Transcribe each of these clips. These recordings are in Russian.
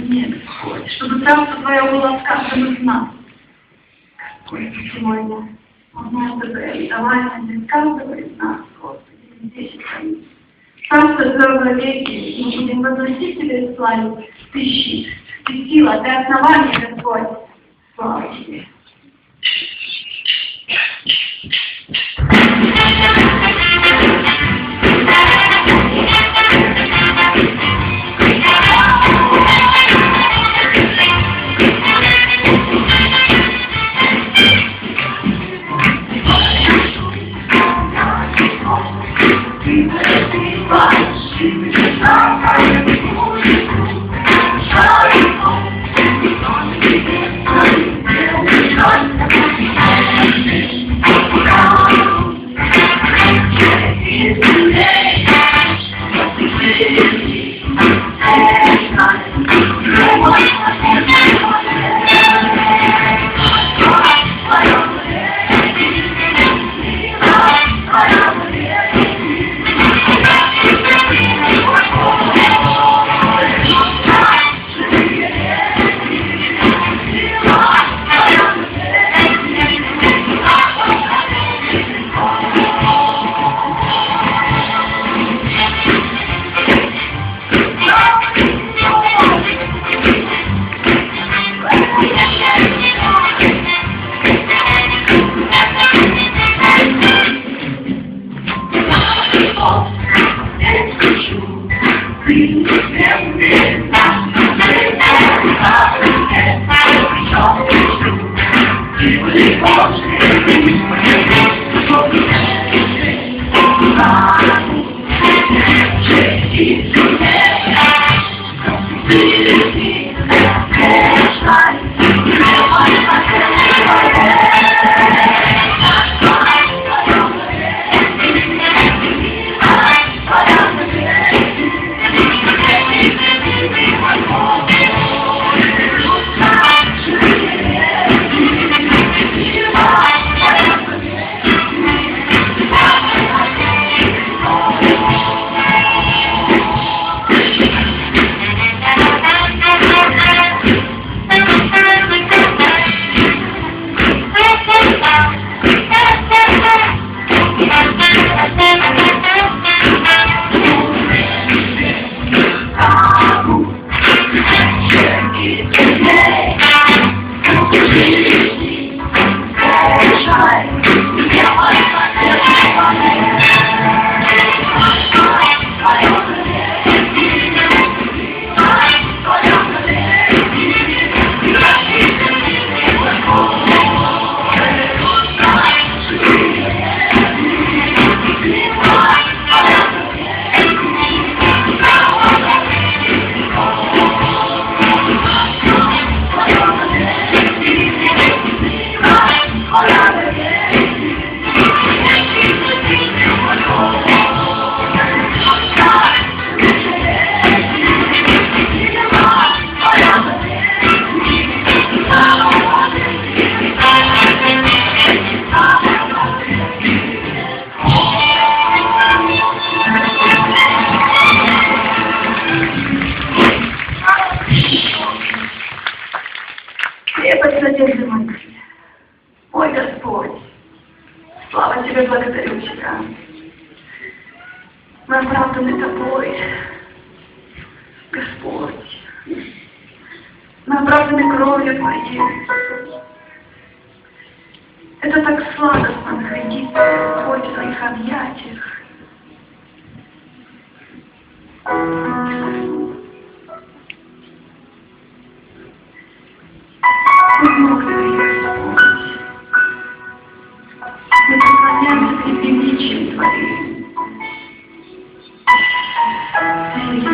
мне, Господь, чтобы Царство Твое было в каждом из нас. Господи, сегодня можно это реализовать для каждого из нас, Господи, здесь и там. Царство Твое веки, и мы будем возносить Тебе и славить. Ты щит, ты сила, ты основание, Господь. Слава Тебе. Крепость надежды моей. Ой, Господь, слава Тебе, благодарю Тебя. Мы оправданы Тобой, Господь. Мы оправданы кровью Твоей. Это так сладостно находиться, Господь, в Твоих объятиях. Мы поклоняемся перед величием Твоим.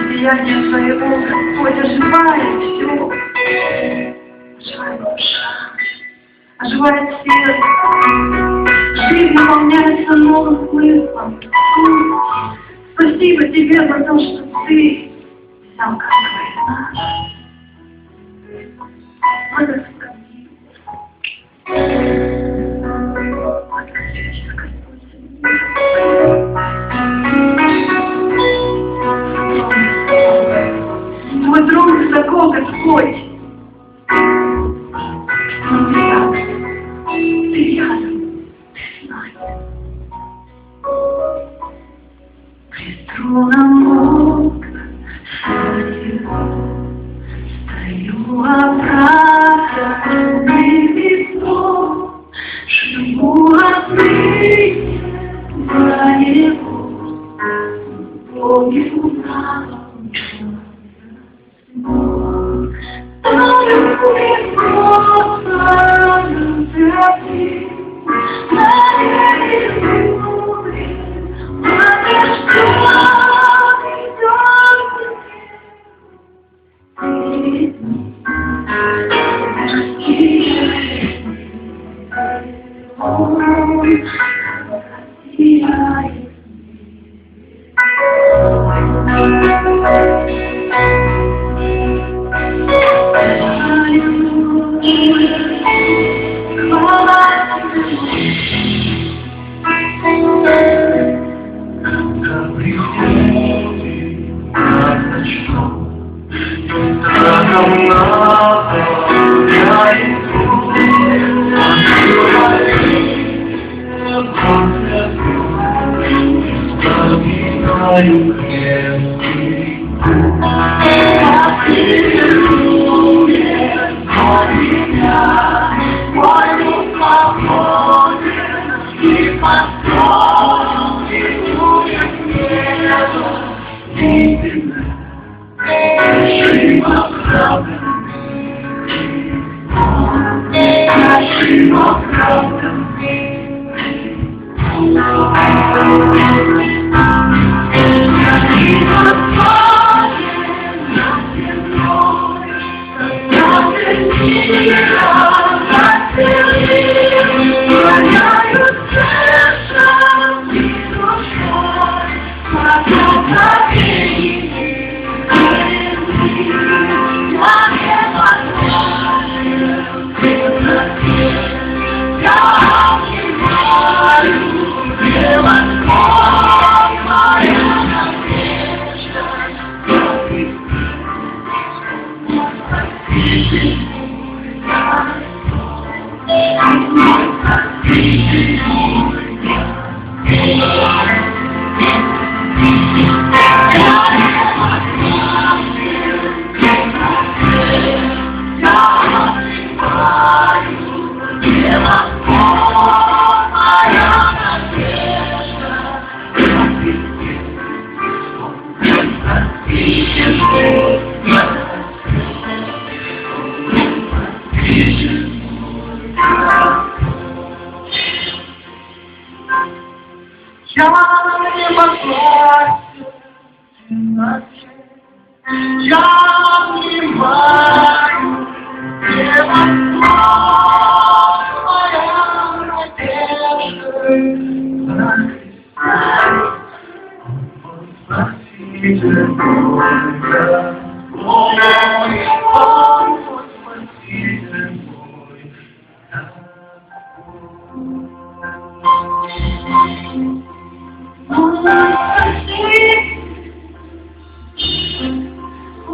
Сияние Твоего, Господь, оживает все. Оживает душа, оживает сердце. Жизнь наполняется новым смыслом. Спасибо Тебе за то, что Ты взял каждого из нас. Благослови. Твой трон высоко, Господь. Он рядом. Ты рядом. Ты знаешь. При струнном окна стою оправданный весом, живу отныне за его,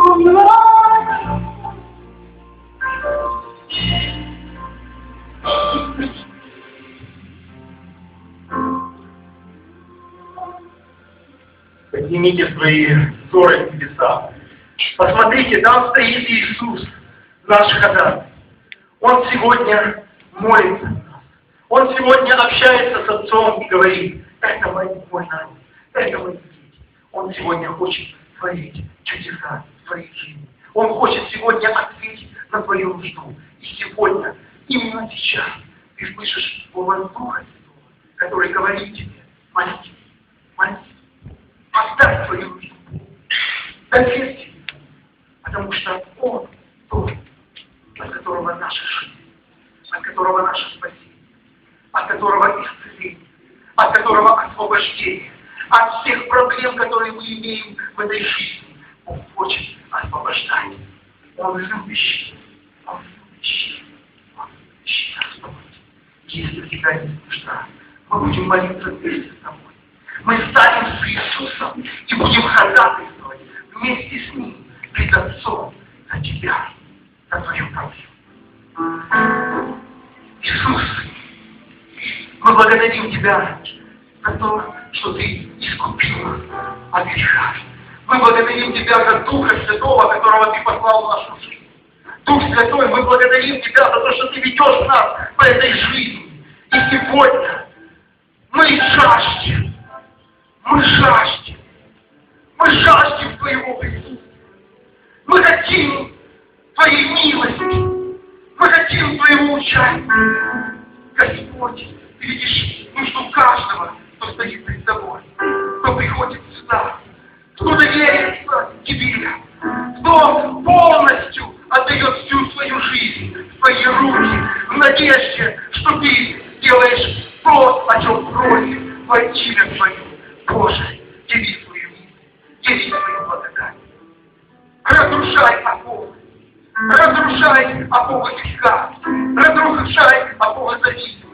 Богу нам. Поднимите свои взоры к небесам. Посмотрите, там стоит Иисус, наш ходатай. Он сегодня молится о нас. Он сегодня общается с Отцом и говорит: это мой народ, это мои дети. Он сегодня хочет творить чудеса в твоей жизни. Он хочет сегодня ответить на твою нужду. И сегодня, именно сейчас, ты слышишь голос Духа Святого, который говорит тебе: молитесь, молитесь. Оставь свою нужду. Доверься ему. Потому что он тот, от которого наша жизнь, от которого наше спасение, от которого исцеление, от которого освобождение, от всех проблем, которые мы имеем в этой жизни. Он хочет освобождать. Он любящий. Он любящий. Он любящий Господь. Если у тебя есть нужда, мы будем молиться вместе с тобой. Мы станем с Иисусом и будем ходатайствовать вместе с Ним пред Отцом за Тебя, за Твою кровь. Иисус, мы благодарим Тебя за то, что Ты искупил нас от греха. Мы благодарим Тебя за Духа Святого, которого Ты послал в нашу жизнь. Дух Святой, мы благодарим Тебя за то, что Ты ведешь нас по этой жизни. И сегодня мы жаждем Твоего присутствия. Мы хотим Твоей милости. Мы хотим Твоего участия. Господь, Ты видишь нужду каждого, кто стоит перед Тобой, кто приходит сюда, кто доверится Тебе, кто полностью отдает всю свою жизнь в Твои руки, в надежде, что Ты делаешь то, о чем просит во имя Твое. Боже, яви свою милость, яви свою благодать. Разрушай оковы греха, разрушай оковы зависимости,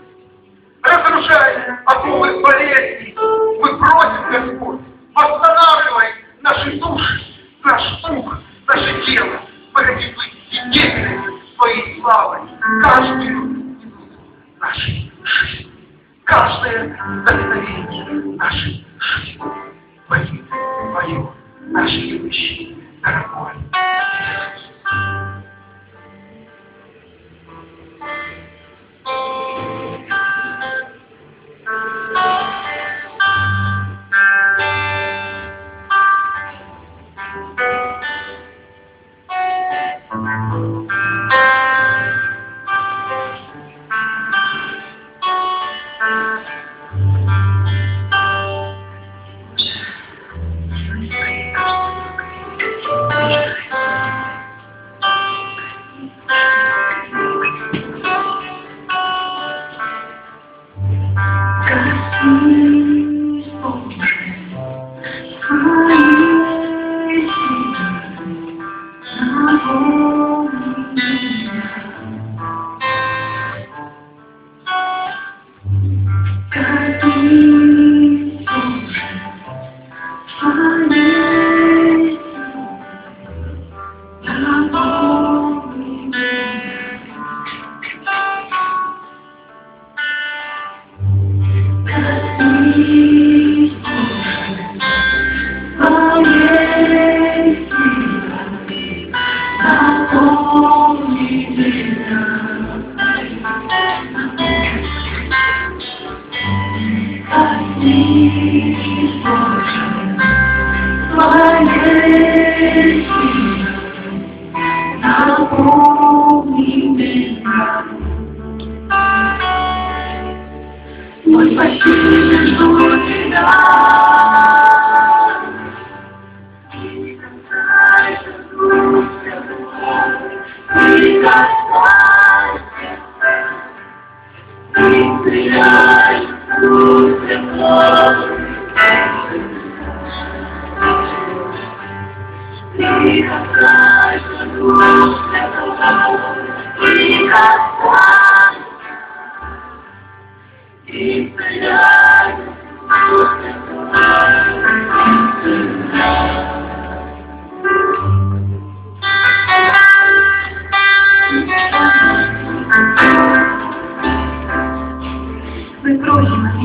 разрушай оковы болезней. Мы просим, Господь, восстанавливай наши души, наш дух, наше тело. Мы хотим быть свидетелями Твоей славы каждую минуту нашей жизни, каждое мгновение нашей жизни. Во имя Твое, наш любящий, дорогой Иисус. Мой Спаситель жду Тебя. Прикасайся, Дух Святой, прикасайся. Прикасайся, Дух Святой. Прикасайся, Дух Святой, прикасайся. Мы просим о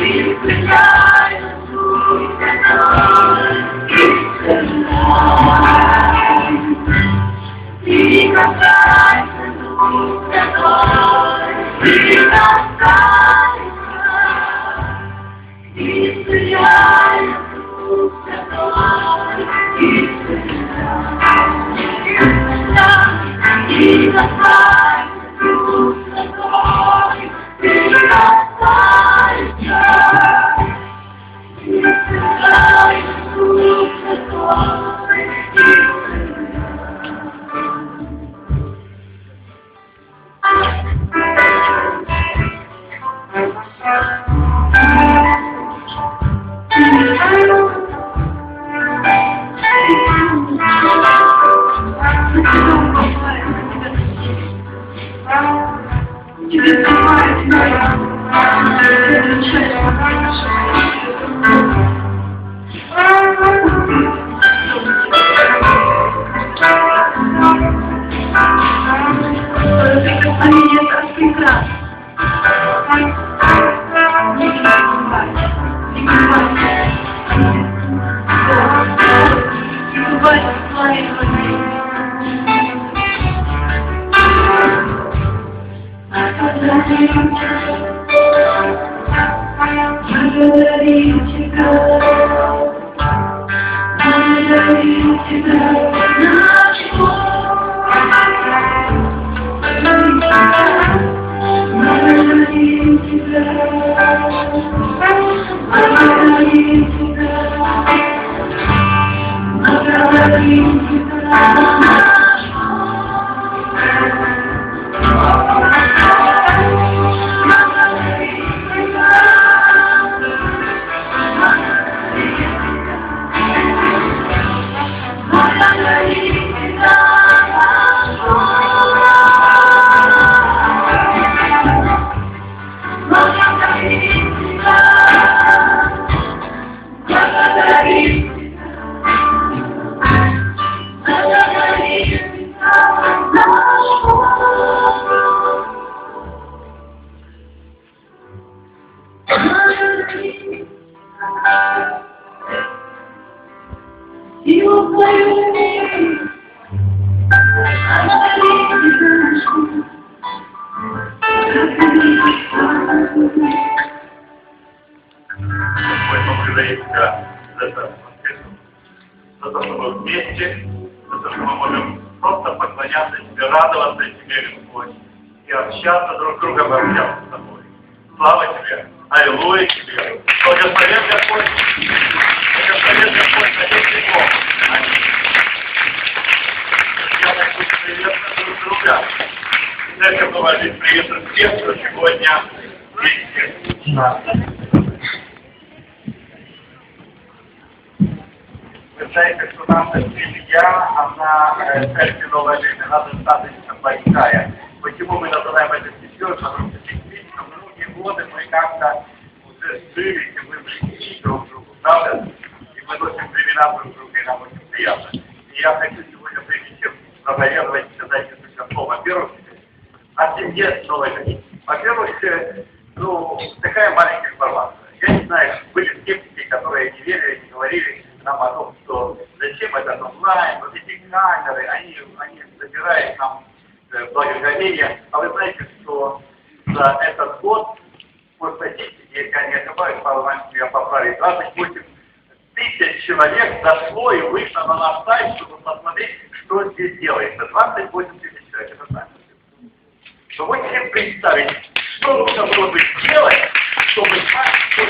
Прикасайся, Благодарить тебя за это воскресенье, за то, что мы вместе, за то, что мы можем просто поклоняться тебе, радоваться тебе, Господь, и общаться друг с другом, общаться с тобой. Слава тебе! Аллилуйя тебе! Благословен Господь! Благословен Господь на весь веков! Аминь! Я хочу приветствовать друг друга. Церковь Новая Жизнь приветствует всех, кто сегодня вместе. Вы знаете, что наша семья, она, церковь Новая Жизнь, она достаточно большая. Почему мы называем это семьей? Потому что действительно многие годы мы как-то уже жили, и мы близки друг к другу, правда? И мы носим времена друг друга, и нам очень приятно. И я хочу сегодня, прежде чем проповедовать, сказать несколько слов. Во-первых, о семье Новой Жизни. Во-первых, такая маленькая информация. Я не знаю, были скептики, которые не верили, не говорили нам о том, что зачем этот онлайн, вот эти камеры, они забирают нам благоговение. А вы знаете, что за этот год, по статистике, если я не ошибаюсь, Павел Иванович меня поправит, 28 тысяч человек зашло и вышло на наш сайт, чтобы посмотреть, что здесь делается. 28 тысяч человек, это знаете. Что вы себе представить, что нужно было бы сделать, чтобы знать, что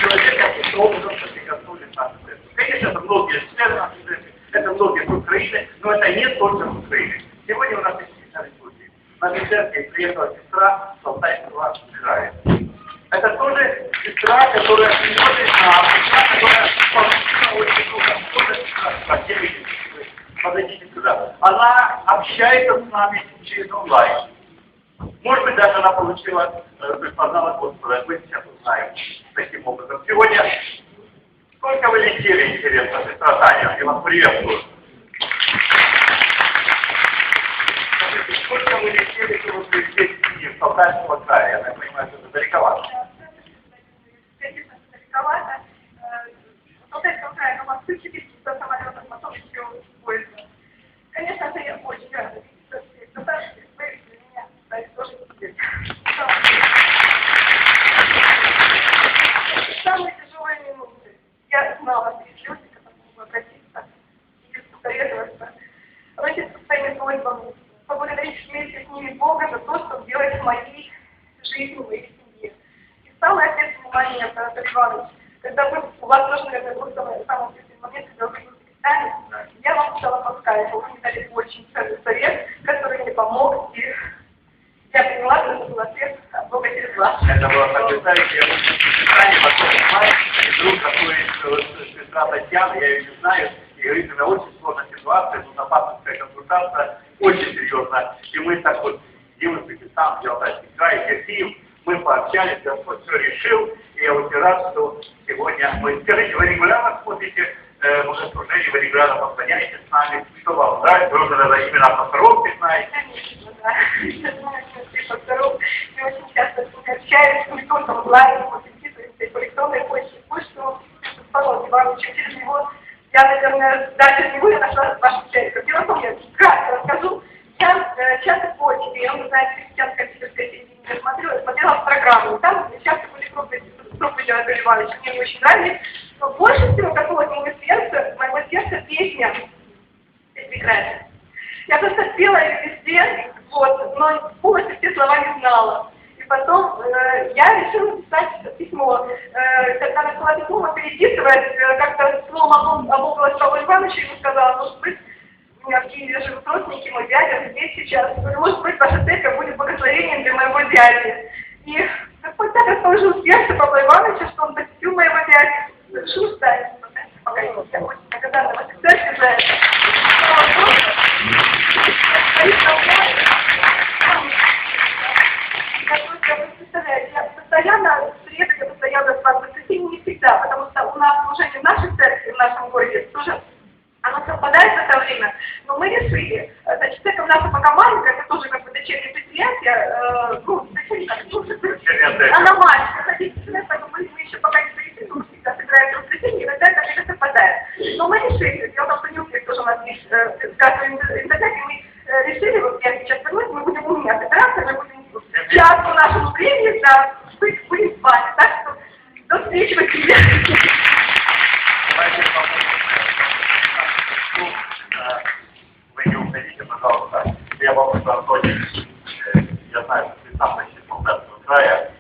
человек каким-то образом соприкоснулись с нашей церковью. Конечно, это многие члены нашей церкви, это многие с Украины, но это не только с Украины. Сегодня у нас исключительные случаи. В нашей церкви приехала сестра с Алтайского края. Это тоже сестра, которая смотрит на сестра, которая получила очень много, тоже сестра, подойдите сюда. Она общается с нами через онлайн. Может быть, даже она познала Господа. Мы сейчас узнаем таким образом. Сегодня сколько вы летели, интересно, сестра Таня? Я вас приветствую. Скажите, сколько вы летели, чтобы прилететь в Алтайского края? Я так понимаю, что это далековато. Конечно, далековато. В Алтайском крае на Москву 400 самолетов, потом еще поезд. Конечно, это я очень рада. Татарские, вы для меня стали тоже здесь. самые тяжелые минуты я знала, что есть люди, к которым могу обратиться и посоветоваться, обратиться к своими просьбами, поблагодарить вместе с ними Бога за то, что Он делает в моей жизни, в моей семье. И самое ответственное внимание, Петр Иванович, когда у вас тоже, наверное, был самый ответственный момент, когда вы были в христиане, я вам сказала по скайпу, вы мне дали очень ценный совет, который мне помог, и я поняла, что это был ответ от Бога через вас. Это было потрясающе. Я в Христиане потом знаю, и вдруг такой сестра Татьяна, я ее не знаю, и говорит, у меня очень сложная ситуация, тут опасная консультация, очень серьезно. И мы так вот, где мы Пакистан, где Алтайский край, где Киев, мы пообщались, Господь все решил, и я очень рад, что сегодня мы... Скажите, вы регулярно смотрите богослужение, вы регулярно повторяете с нами, что вам нравится, вы уже даже имена пасторов знаете? Конечно, да. Я знаю, что все пасторов, мы очень часто общаемся, не только онлайн, мы переписываемся и по электронной почте, почту, Павел Иванович, через него. Я, наверное, даже не вы нашла вашу церковь. Дело в том, я кратко расскажу. Я часто по тебе, я не знаю, христианская сибирская телевидение смотрела программу. Там часто были проповеди Анатолия Ивановича, мне не очень нравились. Но больше всего коснулось моего сердца песня «Прекрасная». Я просто пела ее везде, вот, но полностью все слова не знала. И потом я решила написать письмо. Когда начала письмо переписывать, как-то словом обмолвилась Павла Ивановича, ему сказала, может быть, у меня в Киеве живут родственники, мой дядя здесь сейчас. Может быть, ваша церковь будет благословением для моего дяди. И Господь так расположил сердце Павла Ивановича, что он посетил моего дядю. Решил стать. Пока я очень благодарна вашей церкви за это. Я постоянно в среду, я постоянно с вами, в воскресенье не всегда, потому что у нас служение в нашей церкви, в нашем городе, тоже оно совпадает в это время, но мы решили, значит, церковь наша пока маленькая, это тоже как бы дочернее предприятие, она маленькая, хотите сказать, поэтому мы еще пока не зависим, мы всегда собираемся в воскресенье, иногда это время совпадает. Но мы решили, дело в том, что не у всех тоже у нас есть каждый интернет, и мы решили, вот я сейчас вернусь, мы будем у меня собираться, мы будем час по нашему времени, да, будем с вами, так что до встречи в эфире. Вы не уходите, пожалуйста. Я вам Антоний, я знаю, что ты сам почти с Алтайского края,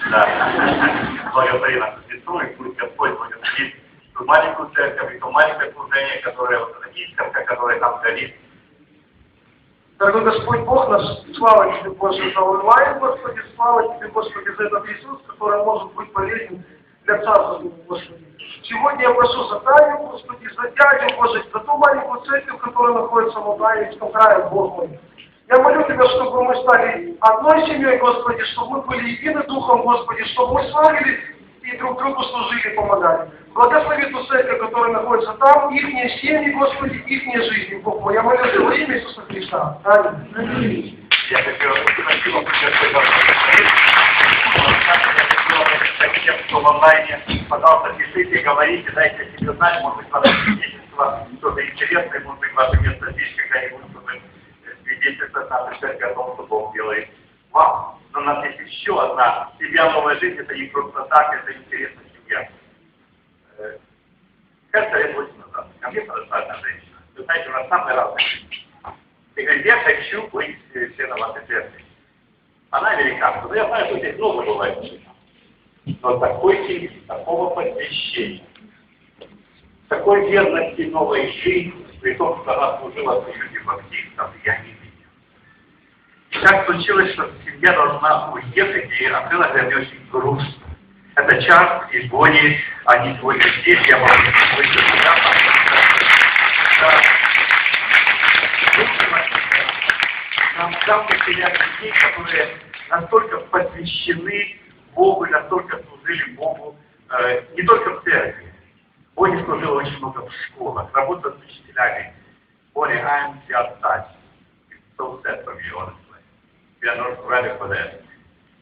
да, благодарю нас Христу, и пусть Господь благословит ту маленькую церковь, и то маленькое служение, которое вот эта искорка, которая там горит. Дорогой Господь Бог наш, слава Тебе, Боже, за онлайн, Господи, слава Тебе, Господи, за этот Иисус, который может быть полезен для Царства, Господи. Сегодня я прошу за Таню, Господи, за дядю, Боже, за ту маленькую церковь, которая находится в Алтайском крае, Бог мой. Я молю Тебя, чтобы мы стали одной семьей, Господи, чтобы мы были едины Духом, Господи, чтобы мы славили и друг другу служили, помогали. Благослови ту церковь, которая находится там, ихние семьи, Господи, ихние жизни, Бог мой. Я молюсь во имя Иисуса Христа. Аминь. Я хотел спасибо, Господь, вам тем, кто в онлайне, пожалуйста, пишите, говорите, дайте о себе знать, может быть, ваше свидетельство, что-то интересное, может быть, ваше место здесь когда-нибудь, чтобы свидетельствовать нашей церкви о том, что Бог делает вам. Но у нас есть еще одна семья, новая жизнь, это не просто так, это интересная семья. 5 лет 8 назад ко мне подошла одна женщина. Вы знаете, у нас самые разные. И говорит, я хочу быть членом вашей церкви. Она американка, но я знаю, что здесь много бывает. Но такой семьи, такого посвящения, такой верности новой жизни, при том, что она служила в Союзе баптистов, я не видел. И так случилось, что семья должна уехать, и открыла для меня очень грустно. Это час изгони, они сегодня здесь, я могу быть там потеряли людей, которые настолько посвящены Богу, настолько служили Богу, не только в церкви. Боня служила очень много в школах, работала с учителями. Боня, I'm just touched. It's so sad for me, honestly. We are not ready for that.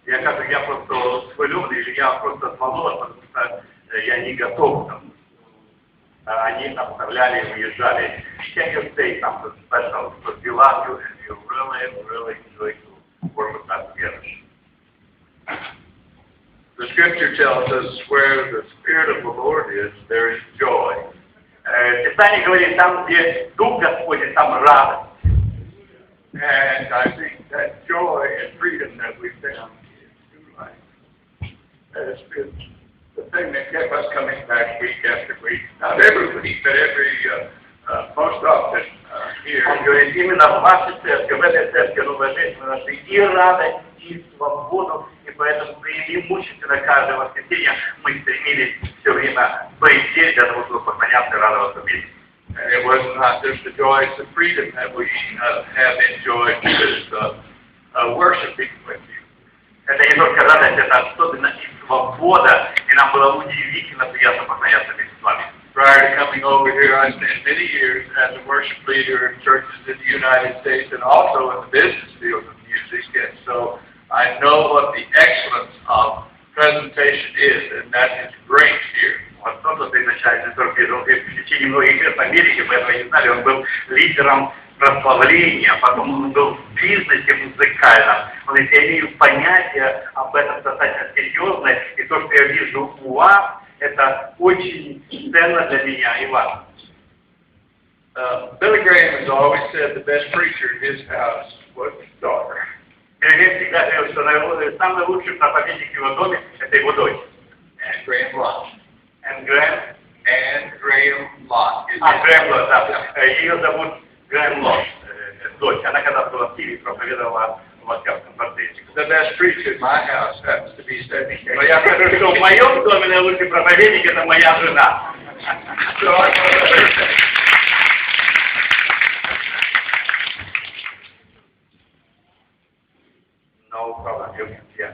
Я кажу, я просто свален, или я просто смолола, потому что я не готов к тому. Они оставляли и уезжали. Can you say something special? Because we love you and we really enjoy to work with that together. The scripture tells us where the Spirit of the Lord is, there is joy. Писание говорит, там, где Дух Господень, там радость. And I think that joy and freedom that we found in New Life has been the thing that kept us coming back week after week. Not every week, but most often here. Он говорит, именно в вашей церкви, в этой церкви Новая Жизнь мы нашли и радость, и свободу, и поэтому преимущественно каждое воскресенье мы стремились все время быть здесь для того, чтобы поклоняться и радоваться вместе. And it was not just the joys of freedom that we have enjoyed, but worshiping with you. Это не только радость, это особенно и свобода, и нам было удивительно приятно поклоняться вместе с вами. Prior to coming over here, I spent many years as a worship leader in churches in the United States and also in the business field of music. And so I know what the excellence of presentation is, and that is great here. Вот тот, кто изначально в течение многих лет в Америке, мы этого не знали, он был лидером прославления, потом он был в бизнесе музыкальном. Он ведь я имею понятие об этом достаточно серьезное, и то, что я вижу у вас, это очень ценно для меня и вас. Billy Graham has always said the best preacher in his house was his daughter. Билли всегда говорил, что самый лучший проповедник в его доме – это его дочь. And Graham Lott. And Graham? And Graham Lott. Грэм Лотт, да. Ее зовут Грэм Лотт, дочь. Она когда была в Киеве, проповедовала в Московском квартете. The best preacher in my house happens to be Stephanie Но я скажу, что в моем доме наилучший проповедник – это моя жена. So I want to say. No problem. You can, yeah.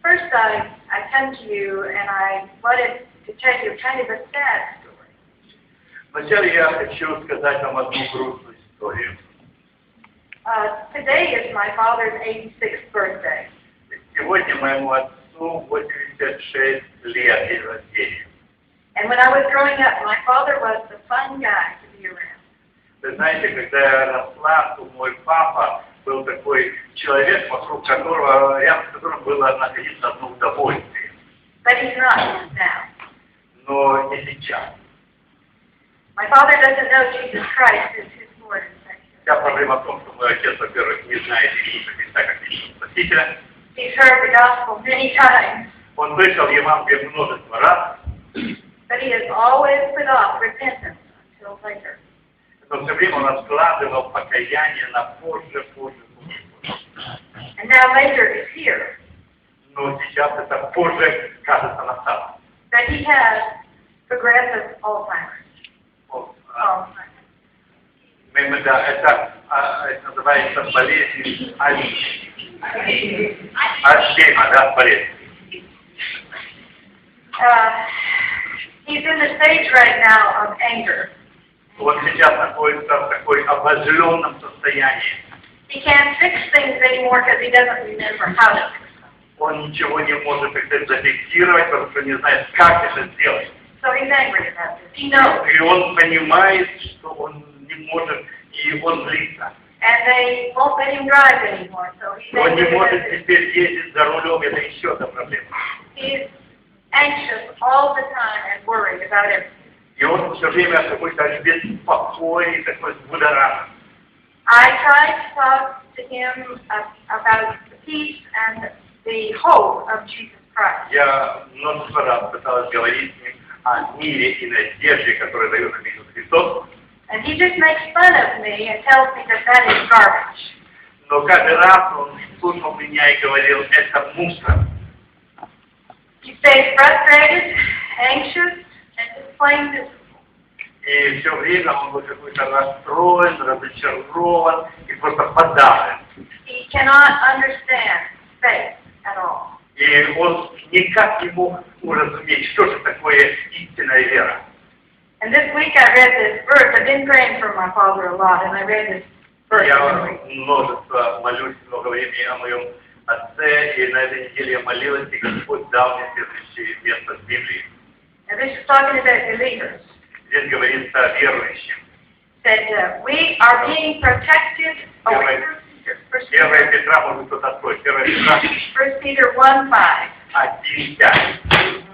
First, I come to you and I wanted to tell you kind of a sad story. Вначале я хочу сказать вам одну грустную историю. Today is my father's 86th birthday. Сегодня моему отцу 86 лет день рождения. And when I was growing up, my father was the fun guy to be around. Вы знаете, когда я росла, то мой папа был такой человек, вокруг которого, рядом с которым было находиться одно удовольствие. But he's not now. Но не сейчас. My father doesn't know Jesus Christ is his Lord and Savior. Вся проблема в том, что мой отец, во-первых, не знает Иисуса Христа как Иисуса Спасителя. He's heard the gospel many times, Он слышал Евангелие множество раз, but he has always put off repentance until later. но все время он откладывал покаяние на позже. And now later is here. Но сейчас это позже, кажется, настало. That he has progressive Alzheimer's. Да, это называется болезнь Альцгеймера, да, болезнь. He's in the stage right now of anger. Он сейчас находится в такой обозленном состоянии. He can't fix things anymore because he doesn't remember how to fix them. Он ничего не может, так сказать, зафиксировать, потому что не знает, как это сделать. So he's angry about this. He knows. И он понимает, что он не может, и он злится. And they won't let him drive anymore, so he's Он не angry может about this. теперь ездить за рулем, это еще одна проблема. He's anxious all the time and worried about everything. И он все время какой-то беспокойный, такой взбудоражен. I tried to talk to him about the peace and the hope of Jesus Christ. Я множество раз пыталась говорить с ним о мире и надежде, которую дает нам Иисус Христос. And he just makes fun of me and tells me that that is garbage. Но каждый раз он слушал меня и говорил, это мусор. He stays frustrated, anxious, and just plain miserable. И все время он был какой-то расстроен, разочарован и просто подавлен. He cannot understand faith at all. И он никак не мог уразуметь, что же такое истинная вера. And this week I read this verse. I've been praying for my father a lot, and I read this verse. Я множество молюсь, много времени о моем отце, и на этой неделе я молилась, и Господь дал мне следующее место в Библии. And this is talking about believers. Здесь говорится о верующем. That we are being protected away. Peter. 1 Петра, может кто-то откроет. 1 Петра 1 Peter 1:5. 1:5.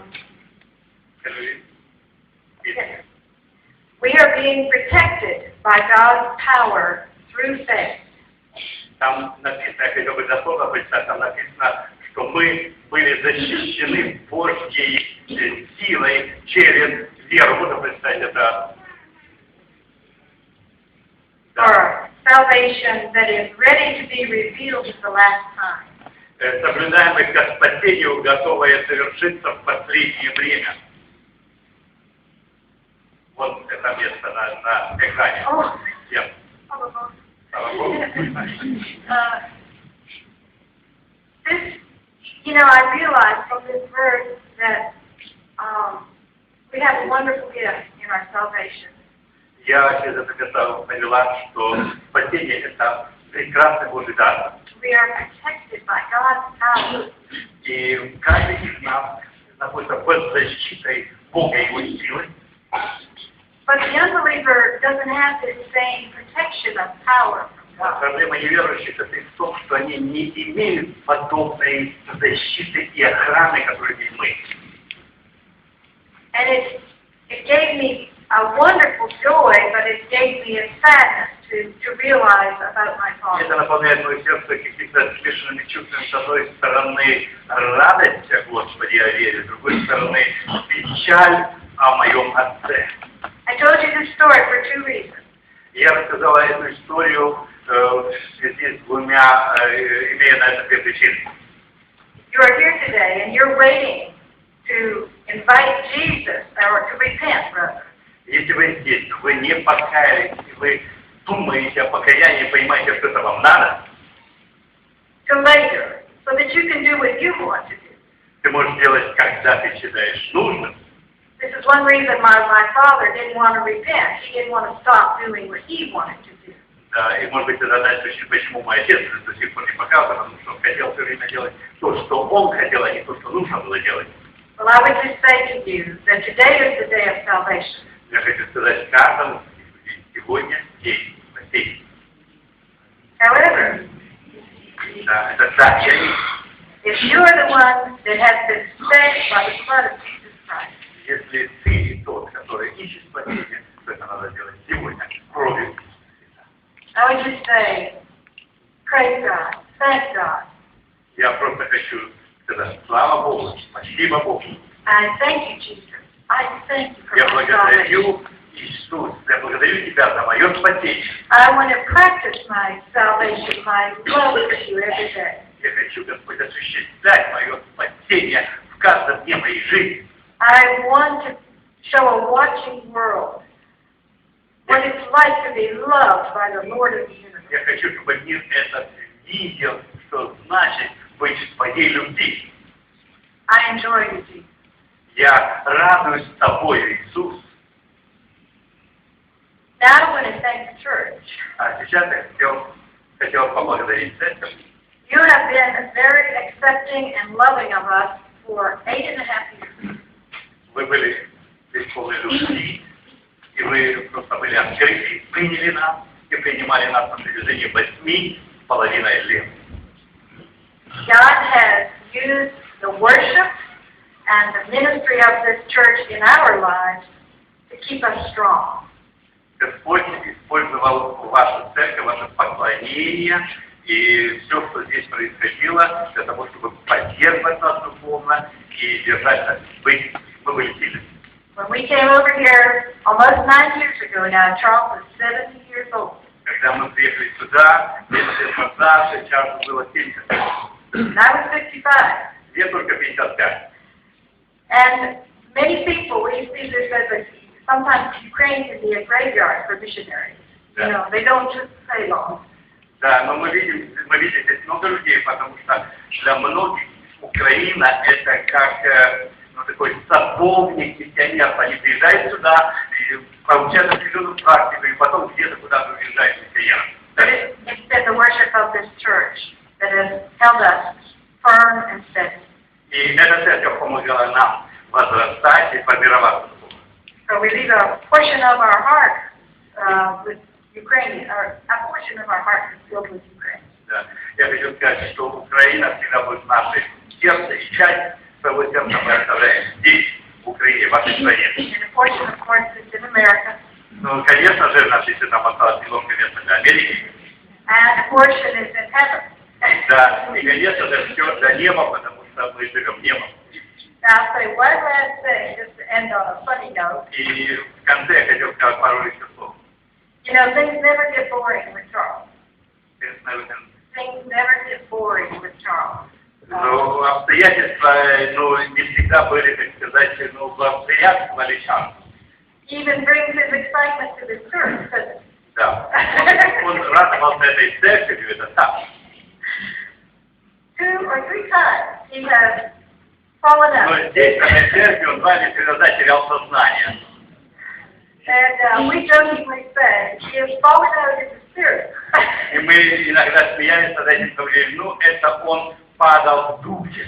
Yes. We are being protected by God's power through faith. Там написано, я хотел бы дословно прочитать, там написано, что мы были защищены Божьей силой через веру. Можно представить это? For salvation that is ready to be revealed at the last time. Соблюдаемый ко спасению, готовое совершиться в последнее время. Вот это место на экране. Oh. Всем. Слава Богу. This, I realized from this verse that we have a wonderful gift in our salvation. Я через это место поняла, что спасение – это прекрасный Божий дар. We are protected by God's power. И каждый из нас находится под защитой Бога и Его силы. But the unbeliever doesn't have this same protection of power from God. Проблема неверующих состоит в том, что они не имеют подобной защиты и охраны, которую имеем мы. And it gave me a wonderful joy, but it gave me a sadness to realize about my Это father. наполняет мое сердце какими-то смешанными чувствами. С одной стороны, радость о Господе, о вере, с другой стороны, печаль о моем отце. I told you this story for two reasons. Я рассказала эту историю в связи с двумя, имея на это две причины. You are here today and you're waiting to invite Jesus, or to repent, rather. Если вы здесь, вы не покаялись, вы думаете о покаянии, понимаете, что это вам надо, To later, so that you can do what you want to do. ты можешь делать, когда ты считаешь нужным. This is one reason my father didn't want to repent. He didn't want to stop doing what he wanted to do. Да, и может быть это дальше, почему мой отец до сих пор не показывал, потому что он хотел все время делать то, что он хотел, а не то, что нужно было делать. Well, I would just say to you that today is the day of salvation. Я хочу сказать каждому, сегодня день спасения. However, Да, это так, я не... if you are the one that has been saved by the blood of Jesus Christ, Если ты тот, который ищет спасение, то это надо делать сегодня, кровью. I would just say, praise God, thank God, Я просто хочу сказать, слава Богу, спасибо Богу. and thank you, Jesus. I thank you for Я my salvation. благодарю Иисус, я благодарю Тебя за мое спасение. I want to practice my salvation, my love for you every day. Я хочу, Господь, осуществлять мое спасение в каждом дне моей жизни. I want to show a watching world what it's like to be loved by the Lord of the universe. Я хочу, чтобы мир этот видел, что значит быть в Твоей любви. I enjoy you, Jesus. Я радуюсь Тобою, Иисус. Now I want to thank the church. А сейчас я хотел поблагодарить церковь. You have been very accepting and loving of us for 8.5 years. Вы были полны любви, и вы просто были открыты, приняли нас и принимали нас на протяжении 8,5 лет. God has used the worship and the ministry of this church in our lives to keep us strong. Господь использовал вашу церковь, ваше поклонение и все, что здесь происходило, для того, чтобы поддерживать нас духовно и держать нас. Мы были сильны. When we came over here almost 9 years ago now, Charles was 70 years old. Когда мы приехали сюда, 7 лет назад, Чарльзу было 70. And I was 55. Мне только 55. And many people, we see this as a, sometimes Ukraine can be a graveyard for missionaries. You know, they don't just stay long. Да, но мы видим здесь много людей, потому что для многих Украина это как такой садовник, миссионер. Они приезжают сюда, и получают определенную практику, и потом где-то куда-то уезжают миссионером. But it's been the worship of this church that has held us firm and steady. И эта церковь помогала нам возрастать и формироваться. So we leave a portion of our heart with Ukraine, or a portion of our heart is filled with Ukraine. Да. Я хочу сказать, что Украина всегда будет нашей сердце, и часть своего сердца мы оставляем здесь, в Украине, в вашей стране. And a portion, of course, is in America. Ну, конечно же, наши если там осталось немного места для Америки. And a portion is in heaven. Да, и, конечно же, все до неба, потому что мы живем небом. Now, I'll say one last thing, just to end on a funny note. И в конце я хотел сказать пару еще слов. You know, things never get boring with Charles. Things never get boring with Charles. Ну, обстоятельства, ну, не всегда были, так сказать, ну, благоприятствовали Чарльзу. Even brings his excitement to the church, doesn't it? Да. Он радовался этой церковью, это так. 2 or 3 times he has fallen Но out. здесь, в этой церкви, он 2 или 3 раза терял сознание. And we jokingly say, he has fallen out in the spirit. И мы иногда смеялись над этим, говорили, ну, это он падал в духе.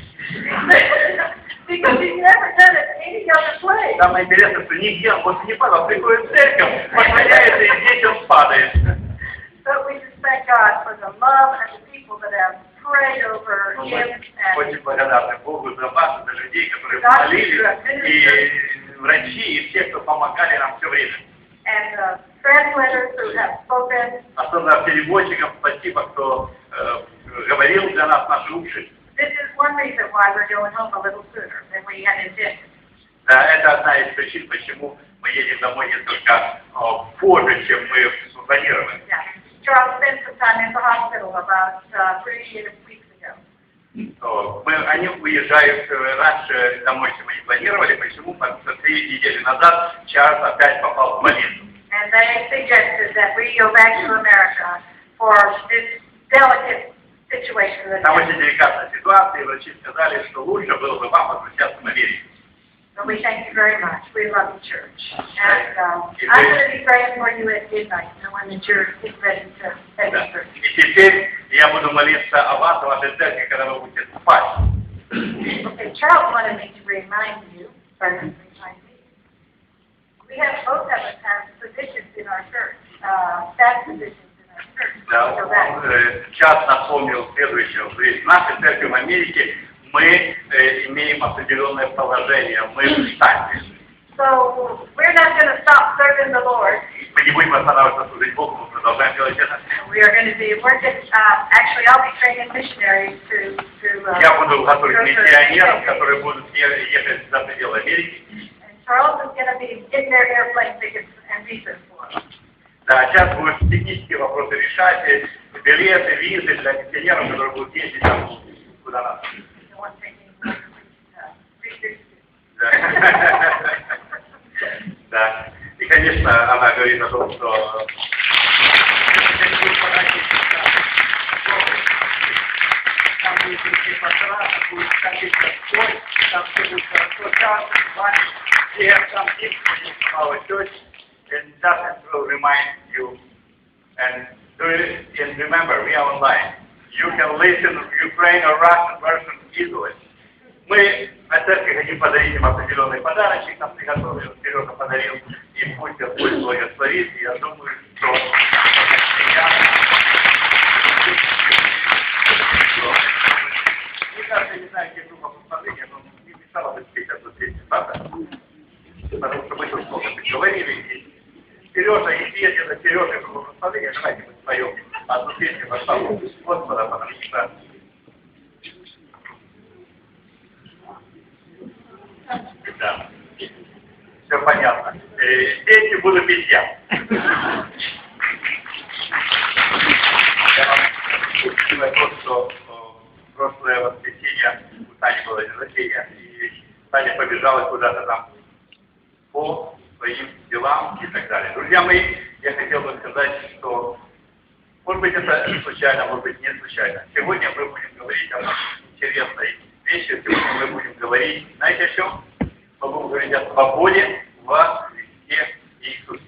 Because he's never done it any other place. Самое интересное, что нигде он не падал, приходит в церковь, позволяется, и здесь он падает. But we just thank God for the love and the people that have prayed over him. Очень благодарны Богу за вас, за людей, которые молились, и врачи, и все, кто помогали нам все время. And the translators who have spoken. Особенно переводчикам спасибо, кто говорил для нас наши уши. This is one reason why we're going home a little sooner than we had intended. Да, это одна из причин, почему мы едем домой несколько позже, чем мы планировали. Yeah. Charles spent some time in the hospital about 3 weeks ago. Они уезжают раньше домой, чем мы не планировали. Почему? Потому что 3 недели назад Чарльз опять попал в больницу. And they suggested that we go back to America for this delicate situation. Там очень деликатная ситуация, и врачи сказали, что лучше было бы вам возвращаться в Америку. So we thank you very much. We love the church. And I'm going to be praying for you at midnight, knowing that you're getting ready to head to church. И теперь я буду молиться о вас, о вашей церкви, когда вы будете спать. Okay, Charles wanted me to remind you, we have both of us have positions in our church, staff positions in our church. Да, он сейчас напомнил следующее. В нашей церкви в Америке мы имеем определенное положение, мы в штате. So we're not going to stop serving the Lord. Мы не будем останавливаться служить Богу, мы продолжаем делать это. We are going to be working. Actually, I'll be training missionaries to. Я буду готовить миссионеров, которые будут ехать за пределы Америки. And Charles is going to be getting their airplane tickets and visas for them. Да, сейчас будут технические вопросы решать, билеты, визы для миссионеров, которые будут ездить там, куда надо. Да. И, конечно, она говорит о том, что там будет идти пастора, будет ходить Господь, там все будет хорошо, часто, с вами, всех там есть, our church, and that will remind you, and remember, we are online. You can listen to Ukraine or Russian version easily. Мы на церкви хотим подарить им определенный подарочек, нам приготовили, Сережа подарил, и пусть Господь благословит, и я думаю, что мне кажется, я не знаю, где группа послания, но не мешало бы спеть эту песню, правда? Потому что мы тут много говорили, и Сережа, и песня за Сережей группа послания, давайте мы споем одну песню по славу Господа, потому что да. Все понятно. Дети будут петь я. Я вам спасибо то, что в прошлое воскресенье у Тани было день рождения, и Таня побежала куда-то там по своим делам и так далее. Друзья мои, я хотел бы сказать, что может быть это случайно, может быть не случайно. Сегодня мы будем говорить о интересной вещи. Сегодня мы будем говорить, знаете о чем? Мы будем говорить о свободе во Христе Иисусе.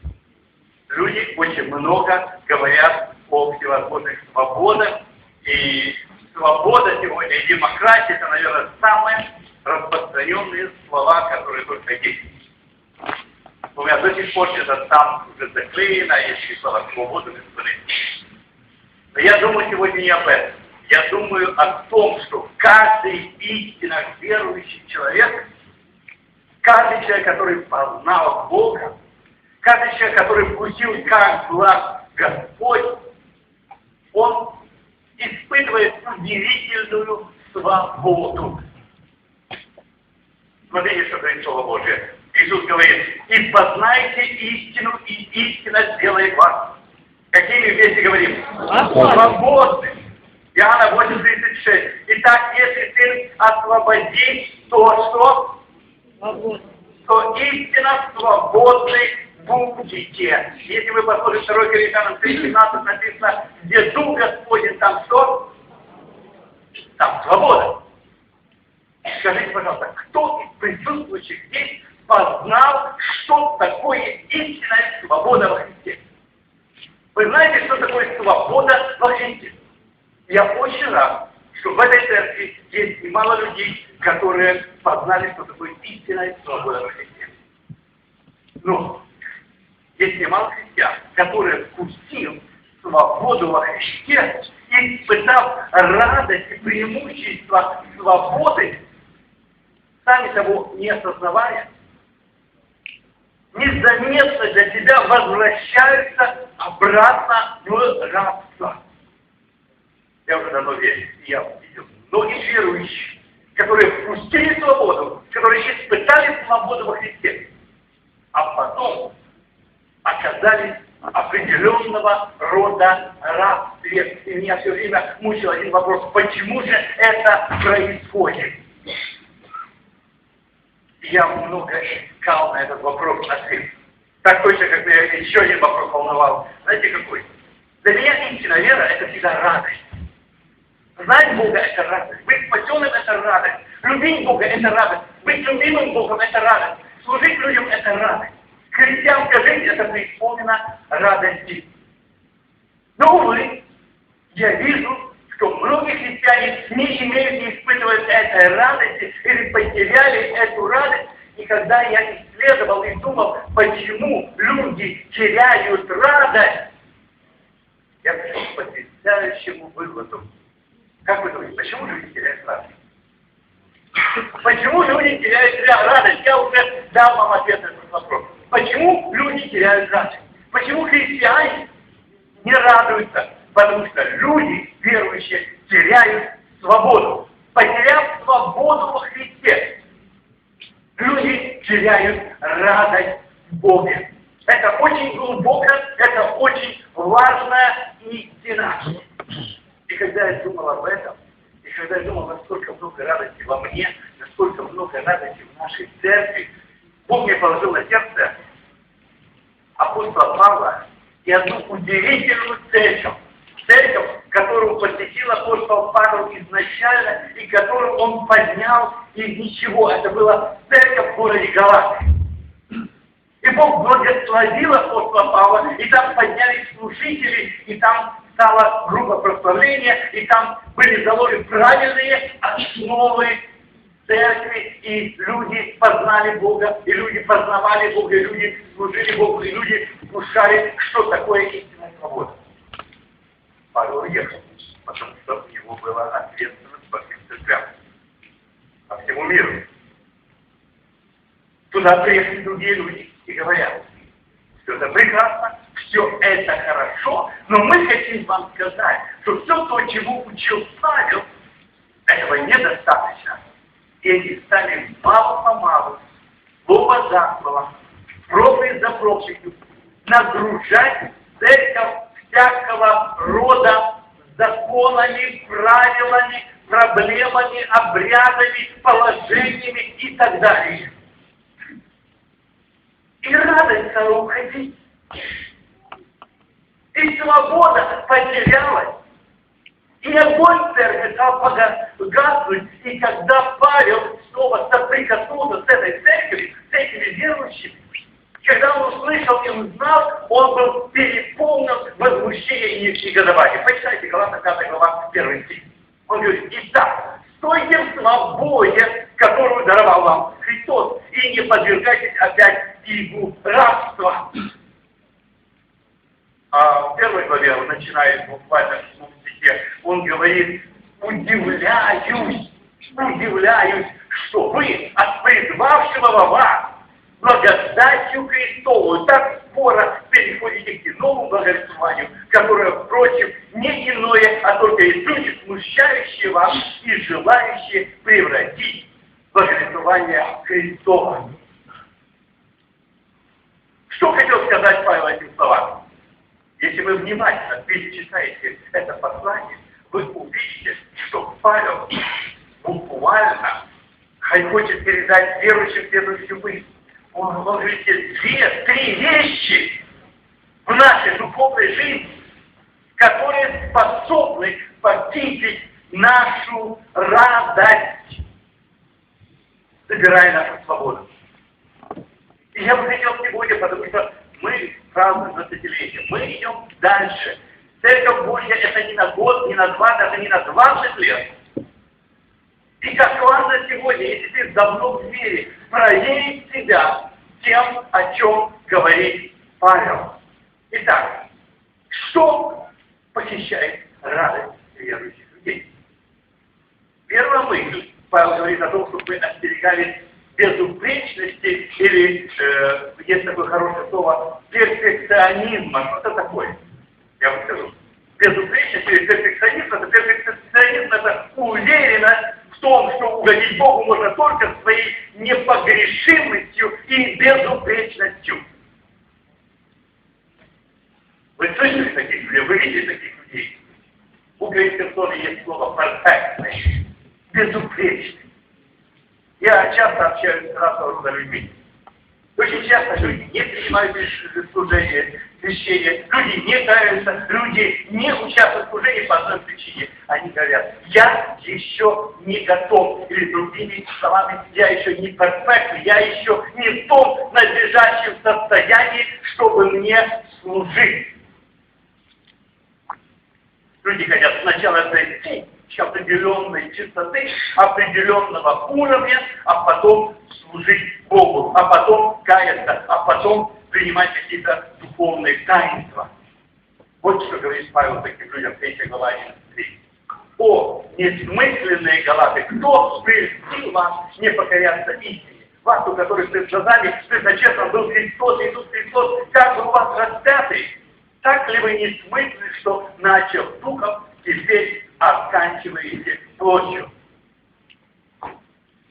Люди очень много говорят о всевозможных свободах, и свобода сегодня, и демократия, это, наверное, самые распространенные слова, которые только есть. У меня до сих пор это там уже заклеено, есть слова свободы, Но я думаю сегодня не об этом. Я думаю о том, что каждый истинно верующий человек, каждый человек, который познал Бога, каждый человек, который вкусил, как благ Господь, он испытывает удивительную свободу. Смотрите, что говорит Слово Божие. Иисус говорит: «И познайте истину, и истина сделает вас». Какими вместе говорим? Свободны. Иоанна 8:36. Итак, если Сын освободит, то что? То истинно свободны будете. Если вы посмотрите 2 Коринфянам 3:17, написано, где Дух Господень, там что? Там свобода. Скажите, пожалуйста, кто из присутствующих здесь познал, что такое истинная свобода во Христе? Вы знаете, что такое свобода во Христе? Я очень рад, что в этой церкви есть немало людей, которые познали, что такое истинная свобода во Христе. Но есть немало христиан, которые вкусили свободу во Христе, испытав радость и преимущество свободы, сами того не осознавая, незаметно для себя возвращаются обратно в рабство. Я уже давно верю, и я видел многих верующих, которые вкусили свободу, которые испытали свободу во Христе, а потом оказались определенного рода рабстве. И меня все время мучил один вопрос: почему же это происходит? Я много искал на этот вопрос ответ. Так точно, как меня еще один вопрос волновал. Знаете какой? Для меня истинная вера — это всегда радость. Знать Бога — это радость. Быть спасенным — это радость. Любить Бога — это радость. Быть любимым Богом — это радость. Служить людям — это радость. Христианская жизнь — это преисполнена радости. Но, увы, я вижу, что многие христиане не имеют, не испытывают этой радости или потеряли эту радость. И когда я исследовал и думал, почему люди теряют радость, я пришел к потрясающему выводу. Как вы думаете, почему люди теряют радость? Почему люди теряют радость? Я уже дал вам ответ на этот вопрос. Почему люди теряют радость? Почему христиане не радуются? Потому что люди, верующие, теряют свободу. Потеряв свободу во Христе, люди теряют радость в Боге. Это очень глубоко, это очень важная истина. И когда я думал об этом, и когда я думал, насколько много радости во мне, насколько много радости в нашей церкви, Бог мне положил на сердце апостола Павла и одну удивительную церковь. Церковь, которую посетил апостол Павел изначально, и которую он поднял из ничего. Это была церковь в городе Галатии. И Бог благословил апостола Павла, и там поднялись служители, и там стала группа прославления, и там были заложены правильные основы церкви, и люди познали Бога, и люди познавали Бога, и люди служили Богу, и люди вкушали, что такое истинная свобода. Павел уехал, потому что у него была ответственность по всем церквям, по всему миру. Туда приехали другие люди и говорят: все это прекрасно, все это хорошо, но мы хотим вам сказать, что все то, чему учил Павел, этого недостаточно. И они стали мало-помалу, слово за словом, проповедь за проповедью, нагружать церковь всякого рода законами, правилами, проблемами, обрядами, положениями и так далее. И радость стала уходить. И свобода потерялась. И огонь церкви стал погаснуть. И когда Павел снова соприкоснулся с этой церковью, с этими верующими, когда он услышал и узнал, он был переполнен возмущением и негодованием. Почитайте Галатам 5 глава 1 стих. Он говорит: итак, стойте в свободе, которую даровал вам Христос, и не подвергайтесь опять игу рабства. А в первой главе, он начинает буквально в 7 стихе, он говорит: удивляюсь, что вы от призвавшего вас благодатью Христову так скоро переходите к иному благовествованию, которое, впрочем, не иное, а только и люди, смущающие вас и желающие превратить благовествование Христова. Что хотел сказать Павел этим словам? Если вы внимательно перечитаете это послание, вы увидите, что Павел буквально хочет передать верующим следующую мысль. Он говорит, 2-3 вещи в нашей духовной жизни, которые способны повысить нашу радость, собирая нашу свободу. И я бы хотел сегодня, потому что мы празднуем 20-летие, мы идем дальше. Церковь Божья это не на год, не на 2, даже не на 20 лет. И как важно сегодня, если ты давно в вере, проверить себя тем, о чем говорит Павел. Итак, что похищает радость верующих людей? Первая мысль, Павел говорит о том, чтобы мы остерегались безупречности, или есть такое хорошее слово, перфекционизма. Что это такое? Я вам скажу. Безупречность или перфекционизм, это уверенность в том, что угодить Богу можно только своей непогрешимостью и безупречностью. Вы слышали таких людей? Вы видели таких людей? В украинском слове есть слово perfectly, безупречный. Я часто общаюсь с разного рода людьми. Очень часто люди не принимают служение, крещение, люди не каются, люди не участвуют в служении по одной причине. Они говорят, я еще не готов, или другими словами, я еще не перфектный, я еще не в том надлежащем состоянии, чтобы мне служить. Люди хотят сначала зайти к определенной чистоты, определенного уровня, а потом служить Богу, а потом каяться, а потом принимать какие-то духовные таинства. Вот что говорит Павел таким людям в 3 глава 11. О, несмысленные галаты, кто прельстил вас не покоряться истине? Вас, у которых пред глазами предначертан был Христос, Иисус Христос, как бы у вас распятый? Так ли вы не смысленны, что начал духом, теперь оканчиваете плотью?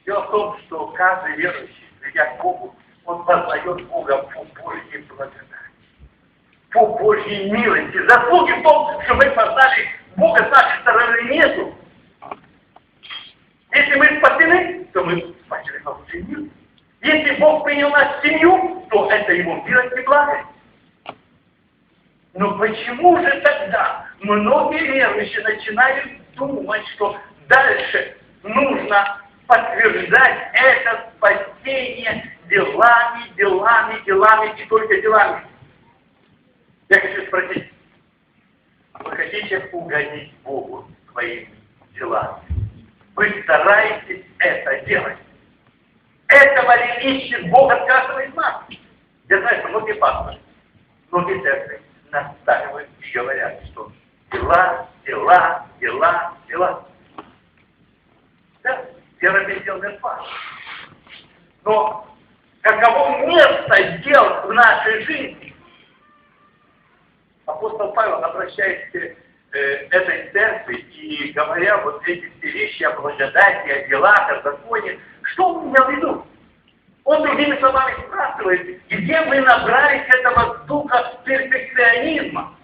Дело в том, что каждый верующий, придя к Богу, он познает Бога по Божьей благодати, по Божьей милости. Заслуги в том, что мы познали Бога с нашей стороны нету. Если мы спасены, то мы спасены по Божьей милости. Если Бог принял нас в семью, то это Его милость и благость. Но почему же тогда многие верующие начинают думать, что дальше нужно подтверждать это спасение делами и только делами? Я хочу спросить, вы хотите угодить Богу своими делами? Вы стараетесь это делать? Этого ли ищет Бог от каждого из нас? Я знаю, что многие пасторы, многие церкви настаивают и говорят, что дела. Да, вера без дел мертва. Но каково место дел в нашей жизни? Апостол Павел обращается к этой церкви и говоря вот эти все вещи о благодати, о делах, о законе, что он имел в виду? Он другими словами спрашивает, где вы набрались этого духа перфекционизма?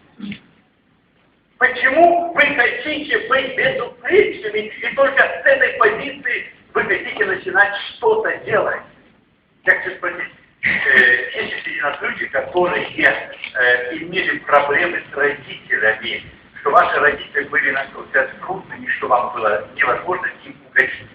Почему вы хотите быть безупречными, и только с этой позиции вы хотите начинать что-то делать? Я хочу спросить, есть среди нас люди, которые имели проблемы с родителями, что ваши родители были настолько трудными, что вам было невозможно им угодить.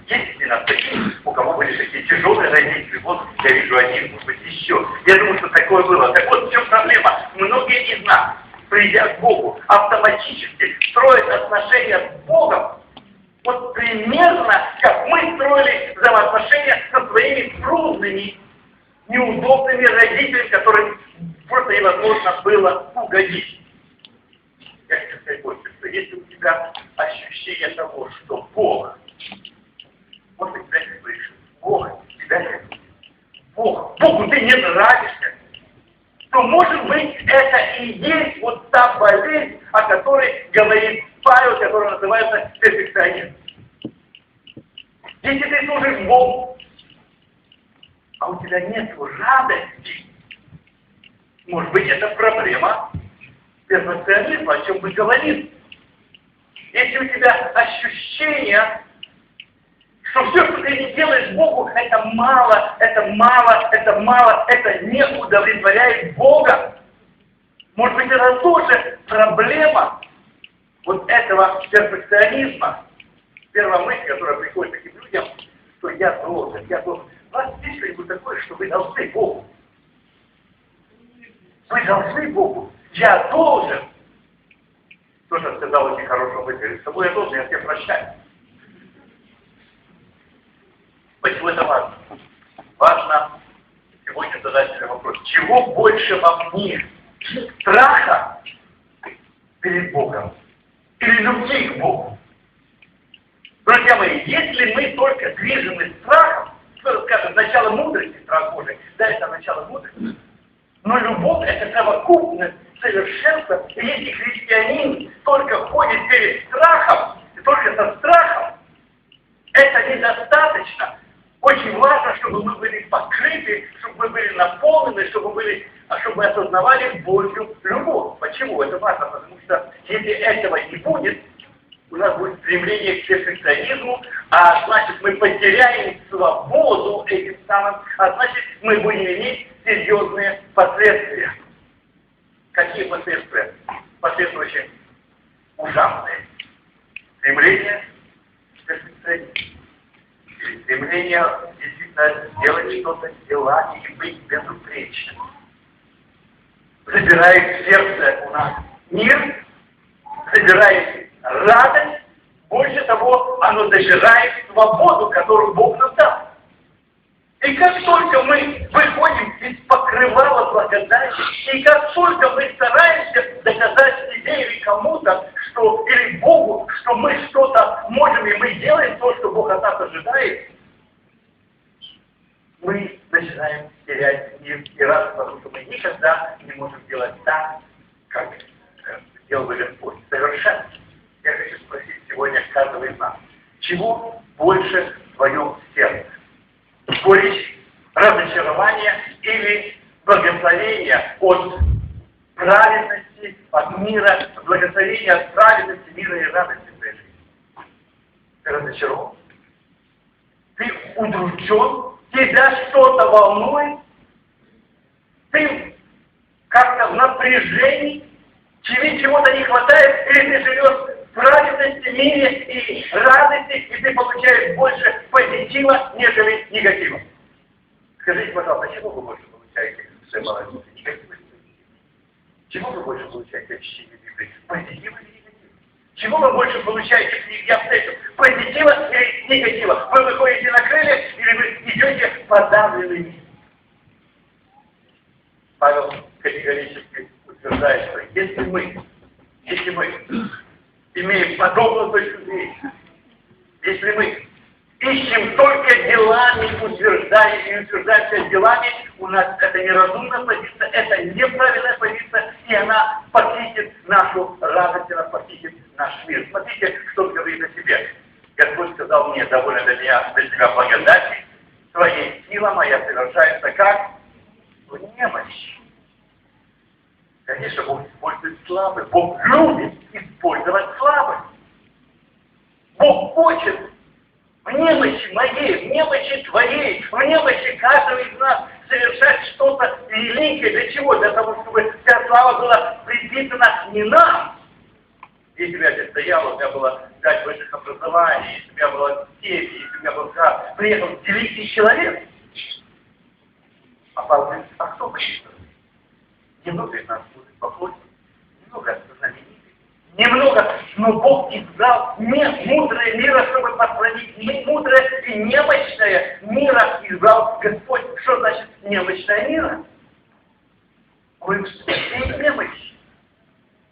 Есть среди нас такие, у кого были такие тяжелые родители, вот я вижу один, может быть, еще. Я думаю, что такое было. Так вот, в чем проблема? Многие из нас, придя к Богу, автоматически строят отношения с Богом, вот примерно, как мы строили взаимоотношения со своими трудными, неудобными родителями, которые просто невозможно было угодить. Я хочу сказать больше, что если у тебя ощущение того, что Бог, вот ты тебя не слышишь, Бог тебя не любит, Богу ты не нравишься, то, может быть, это и есть вот та болезнь, о которой говорит Павел, которая называется перфекционизм. Если ты служишь Богу, а у тебя нет радости, может быть, это проблема перфекционизма, о чем мы говорим. Если у тебя ощущение, что все, что ты делаешь Богу, это мало, это мало, это мало, это не удовлетворяет Бога. Может быть, это тоже проблема вот этого перфекционизма. Первая мысль, которая приходит к таким людям, что я должен. У вас есть что-нибудь такое, что вы должны Богу? Вы должны Богу. Я должен. Кто-то сказал очень хорошую мысль. С тобой я должен, я тебя прощаю. Почему это важно? Важно сегодня задать себе вопрос. Чего больше во мне? Страха перед Богом? Или любви к Богу? Друзья мои, если мы только движимы страхом, кто-то скажет, начало мудрости, страх Божий, да, это начало мудрости, но любовь — это совокупность совершенства, и если христианин только ходит перед страхом, и только со страхом, это недостаточно. Очень важно, чтобы мы были покрыты, чтобы мы были наполнены, чтобы мы осознавали Божью любовь. Почему? Это важно, потому что если этого не будет, у нас будет стремление к перфекционизму, а значит мы потеряем свободу этим самым, а значит мы будем иметь серьезные последствия. Какие последствия? Последствия очень ужасные. Стремление к перфекционизму. Стремление действительно сделать что-то, дела и быть безупречным. Забирает в сердце у нас мир, забирает радость, больше того, оно забирает свободу, которую Бог нам дал. И как только мы выходим из покрывала благодати, и как только мы стараемся доказать себе или кому-то, что, или Богу, что мы что-то можем, и мы делаем то, что Бог от нас ожидает, мы начинаем терять мир и радость, потому что мы никогда не можем делать так, как сделал бы Господь. Совершенно. Я хочу спросить сегодня каждого из нас, чего больше в твоем сердце? Горечь, разочарование или благословение от праведности, от мира, благословение от праведности, мира и радости в твоей жизни? Ты разочарован? Ты удручен? Тебя что-то волнует? Ты как-то в напряжении? Тебе чего-то не хватает? Или ты живешь в праведности, мире и радости, и ты получаешь больше позитива, нежели негатива? Скажите, пожалуйста, чего вы больше получаете в своей молодости? Негатива или позитива? Чего вы больше получаете от чтения Библии? Позитива или негатива? Чего вы больше получаете в книге обстоятельств? Позитива или негатива? Вы выходите на крылья или вы идете подавленными? Павел категорически утверждает, что если мы имеем подобную точку зрения, если мы ищем только делами, утверждаемся делами, у нас это неразумная позиция, это неправильная позиция, и она похитит нашу радость, она похитит наш мир. Смотрите, что он говорит о себе. Господь сказал мне, довольно для тебя благодати, твоей сила моя совершается как в немощи. Конечно, Бог использует слабых. Бог любит использовать слабых. Бог хочет в немощи моей, в немощи твоей, в немощи каждого из нас совершать что-то великое. Для чего? Для того, чтобы вся слава была приписана не нам. Если бы я здесь стоял, у меня было 5 высших образований, если бы у меня было 7, если бы у меня был град, приехал 9 тысяч человек. А Павел говорит, а кто хочет? Немного из нас будет по немного знаменитых, немного, но Бог избрал мудрое мира, чтобы посмотреть, мудрое и немощное мира избрал Господь. Что значит немощное мира? Мы в своей немощи.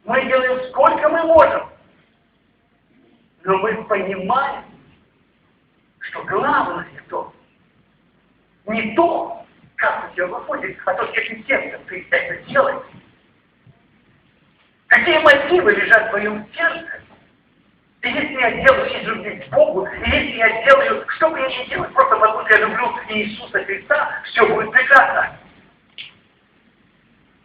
Мы делаем сколько мы можем. Но мы понимаем, что главное то, не то, как у тебя выходит, а то, с каким сердцем ты это делаешь. Какие мотивы лежат в твоем сердце? И если я делаю из любви к Богу, и если я делаю, что бы я ни делал, просто потому что я люблю Иисуса Христа, все будет прекрасно.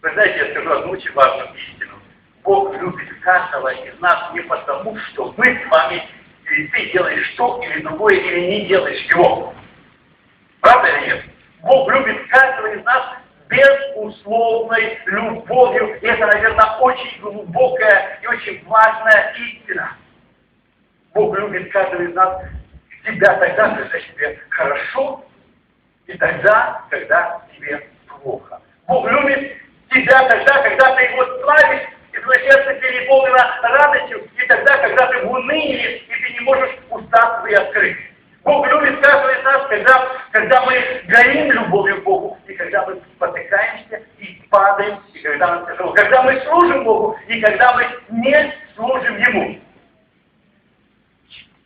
Вы знаете, я скажу одну очень важную истину. Бог любит каждого из нас не потому, что мы с вами, или ты делаешь то или другое, или не делаешь его. Правда или нет? Бог любит каждого из нас безусловной любовью. И это, наверное, очень глубокая и очень важная истина. Бог любит каждого из нас тебя тогда, когда тебе хорошо, и тогда, когда тебе плохо. Бог любит тебя тогда, когда ты его славишь, и твое сердце переполнено радостью, и тогда, когда ты в унынии, и ты не можешь уста свои открыть. Бог любит каждого из нас, когда мы горим любовью к Богу, и когда мы спотыкаемся и падаем, и когда нам тяжело. Когда мы служим Богу, и когда мы не служим Ему.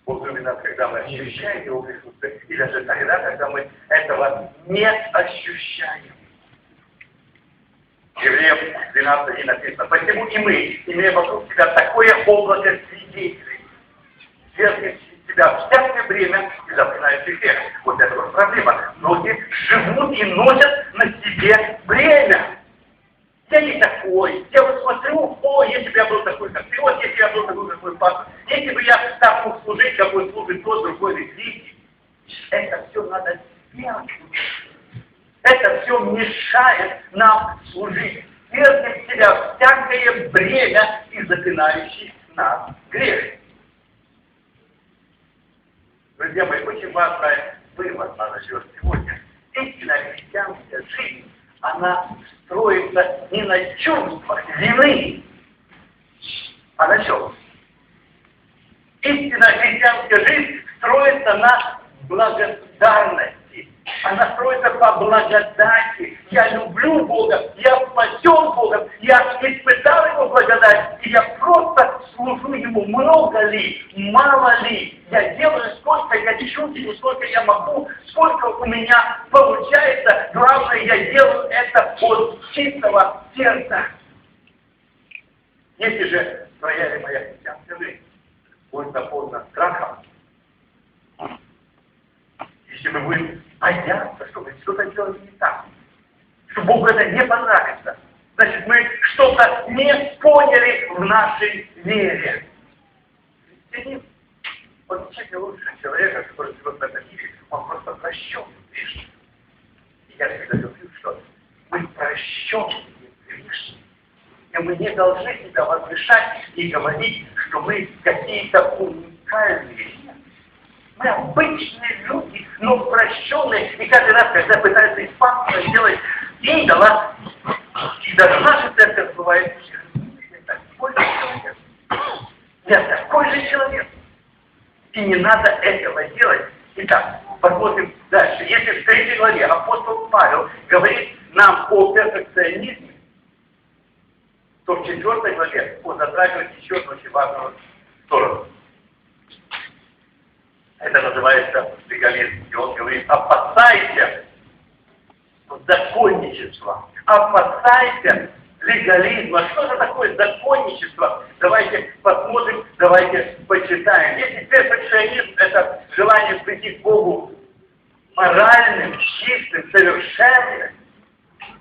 Бог любит нас, когда мы ощущаем Его присутствие, и даже тогда, когда мы этого не ощущаем. Евреям 12:1 написано: «Посему и мы, имея вокруг себя такое облако свидетелей, свергнем из себя всякое бремя и запинающий грех». Вот это вот проблема. Многие живут и носят на себе бремя. Я не такой. Я вот смотрю, если бы я был такой, как ты, вот если я был такой, как мой папа, если бы я так мог служить, как он служит тот, другой или третий. Это все надо сделать. Это все мешает нам служить. Свергнем в себя всякое бремя и запинающий нас грех. Друзья мои, очень важный вывод надо сделать сегодня. Истинная христианская жизнь, она строится не на чувствах вины, а на чем? Истинная христианская жизнь строится на благодарности. Она строится по благодати. Я люблю Бога, я спасен Богом, я испытал Его благодать, и я просто служу Ему. Много ли, мало ли, я делаю, сколько я чувствую, сколько я могу, сколько у меня получается. Главное, я делаю это от чистого сердца. Если же твоя или моя христианская жизнь будет наполнена страхом, если мы будем бояться, что мы что-то делаем не так, что Богу это не понравится, значит, мы что-то не поняли в нашей вере. Христианин, он ничего лучше человека, который живет в этом мире, он просто прощен грешен. И я всегда говорю, что мы прощенные грешны. И мы не должны себя возвышать и говорить, что мы какие-то уникальные. Мы обычные люди, но прощенные. И каждый раз, когда пытаются испанцы сделать идола, и даже наша церковь бывает, я такой же человек. Я такой же человек. И не надо этого делать. Итак, посмотрим дальше. Если в 3 главе апостол Павел говорит нам о перфекционизме, то в 4 главе он затрагивает еще одну очень важную сторону. Это называется легализм. И он говорит: опасайся законничества. Опасайся легализма. Что же такое законничество? Давайте посмотрим, давайте почитаем. Если перфекционизм — это желание прийти к Богу моральным, чистым, совершенным,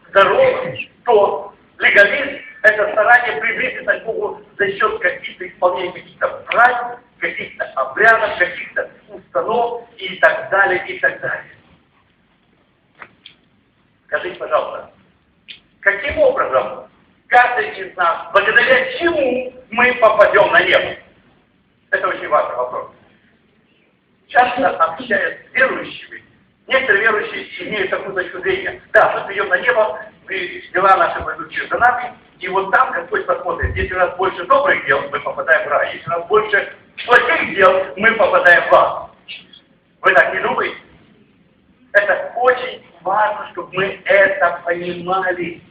здоровым, то легализм — это старание приблизиться к Богу за счет каких-то исполнений каких-то правил, каких-то обрядов, каких-то установ и так далее, и так далее. Скажите, пожалуйста, каким образом каждый из нас, благодаря чему мы попадем на небо? Это очень важный вопрос. Часто общаясь с верующими, некоторые верующие имеют такую точку зрения: да, мы придем на небо, дела наши пойдут за нами, и вот там Господь посмотрит. Если у нас больше добрых дел, мы попадаем в рай. Если у нас больше плохих дел, мы попадаем в ад. Вы так не думаете? Это очень важно, чтобы мы это понимали.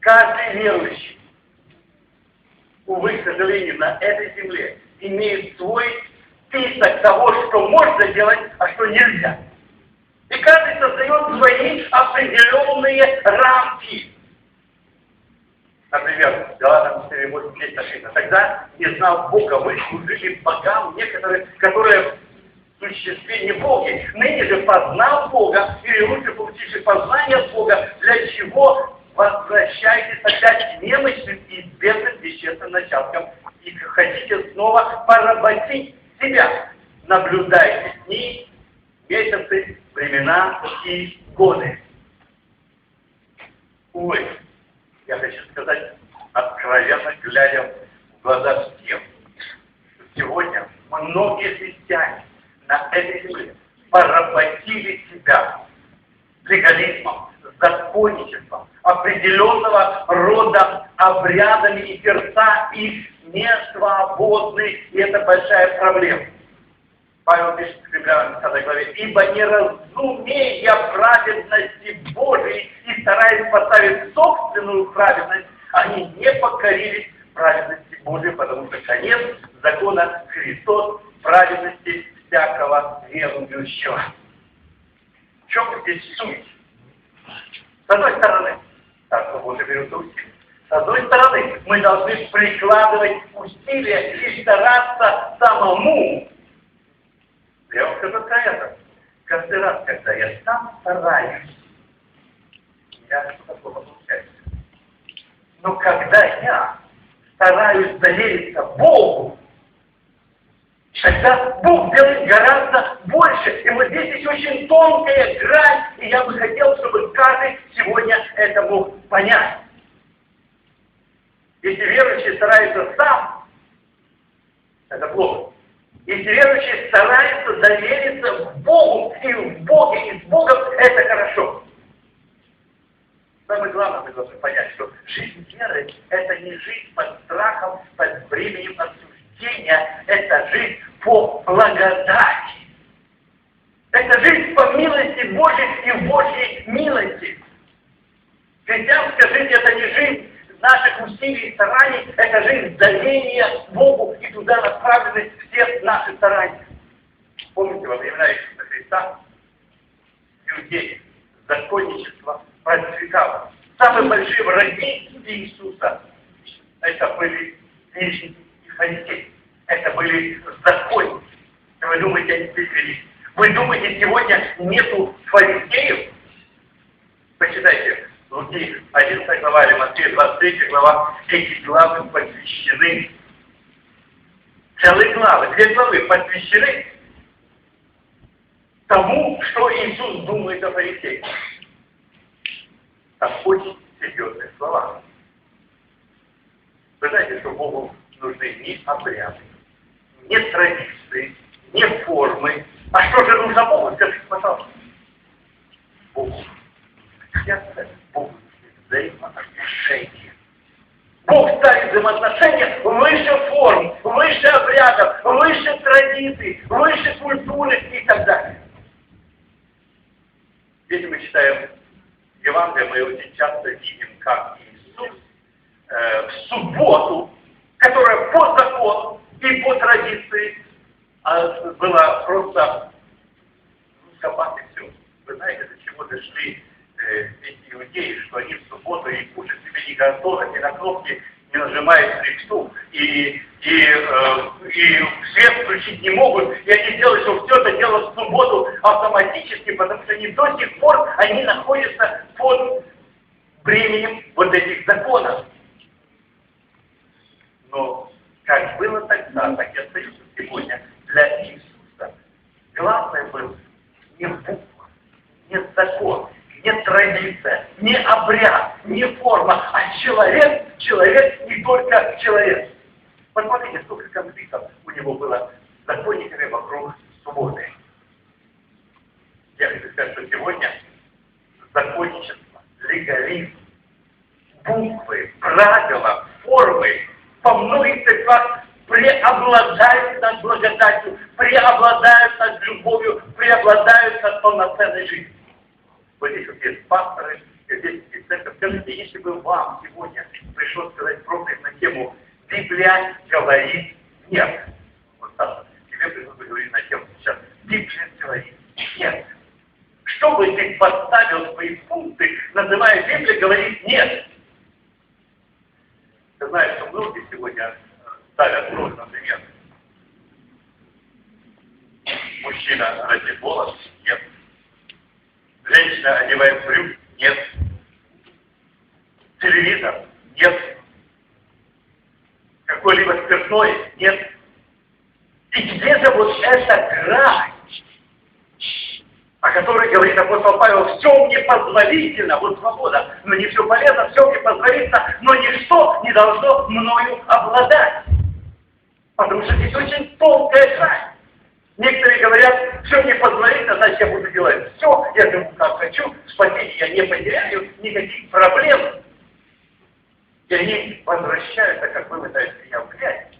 Каждый верующий, увы, к сожалению, на этой земле имеет свой список того, что можно делать, а что нельзя. И каждый создает свои определенные рамки. Например, Галатам 4:8 написано: тогда, не знав Бога, вы служили богам некоторые, которые в существе не боги. Ныне же, познав Бога, или лучше получивши познание от Бога, для чего возвращаетесь опять немощным и бедным вещественным началкам и хотите снова поработить себя. Наблюдайте дни, месяцы, времена и годы. Увы, я хочу сказать, откровенно глядя в глаза всем, что сегодня многие христиане на этой земле поработили себя легализмом, законничеством, определенного рода обрядами, и сердца их не свободны, и это большая проблема. Павел пишет в Римлянам 10 главе: «Ибо не разумея праведности Божией и стараясь поставить собственную праведность, они не покорились праведности Божией, потому что конец закона Христос, праведности всякого верующего». В чем здесь суть? С одной стороны, Царство Божие берется усилия. С одной стороны, мы должны прикладывать усилия и стараться самому. Я вам скажу это. Каждый раз, когда я сам стараюсь, я что-то такое получается. Но когда я стараюсь довериться Богу, тогда Бог делает гораздо больше. И вот здесь есть очень тонкая грань, и я бы хотел, чтобы каждый сегодня это мог понять. Если верующий старается сам, это плохо. Если верующий старается довериться Богу, и в Боге, и с Богом, это хорошо. Самое главное, мы должны понять, что жизнь веры – это не жизнь под страхом, под бременем осуждения, это жизнь по благодати. Это жизнь по милости Божьей и в Божьей милости. Христианская жизнь – это не жизнь наших усилий и стараний, это жизнь доверия Богу и туда направлены все наши старания. Помните, во времена Иисуса Христа иудеи, законничество процветало. Самые большие враги Иисуса – это были книжники и фарисеи. Это были законники. Вы думаете, они здесь велики? Вы думаете, сегодня нету фарисеев? Почитайте. Луки 11 глава или Матфея 23 глава, эти главы посвящены, целые главы, 2 главы посвящены тому, что Иисус думает о фарисеях. Там очень серьезные слова. Вы знаете, что Богу нужны не обряды, не традиции, не формы. А что же нужно Богу? Скажите, пожалуйста. Богу. Богу взаимоотношения. Бог ставит взаимоотношения выше форм, выше обрядов, выше традиций, выше культуры и так далее. Если мы читаем Евангелие, мы очень часто видим, как Иисус в субботу, которая по закону и по традиции была просто шаббат и все. Вы знаете, до чего дошли эти иудеи, что они в субботу и кушать себе не готовят, ни на кнопки не нажимают кресту, и свет включить не могут, и они делают, что все это дело в субботу автоматически, потому что они до сих пор они находятся под бременем вот этих законов. Но как было тогда, так и остается сегодня для Иисуса. Главное было не буква, не закон, не традиция, не обряд, не форма, а человек и только человек. Посмотрите, сколько конфликтов у него было с законниками вокруг субботы. Я хочу сказать, что сегодня законничество, легализм, буквы, правила, формы во многих церквах преобладают над благодатью, преобладают над любовью, преобладают над полноценной жизнью. Вот здесь вот есть пасторы, и здесь церковь. Скажите, если бы вам сегодня пришлось сказать проповедь на тему «Библия говорит нет». Вот так, тебе пришлось бы говорить на тему сейчас «Библия говорит нет». Что бы ты поставил свои пункты, называя «Библия говорит нет»? Ты знаешь, что многие сегодня ставят кровь, например. Мужчина одет волос? Нет. Женщина одевает брюк? Нет. Телевизор? Нет. Какой-либо спиртной? Нет. И где-то вот эта грань, о которой говорит апостол Павел, все мне позволительно, вот свобода, но не все полезно, все мне позволительно, но ничто не должно мною обладать. Потому что здесь очень тонкая грань. Некоторые говорят, все мне позволительно, значит я буду делать все, я живу как хочу, спасение я не потеряю, никаких проблем. И они возвращаются, как вы пытаетесь меня влиять.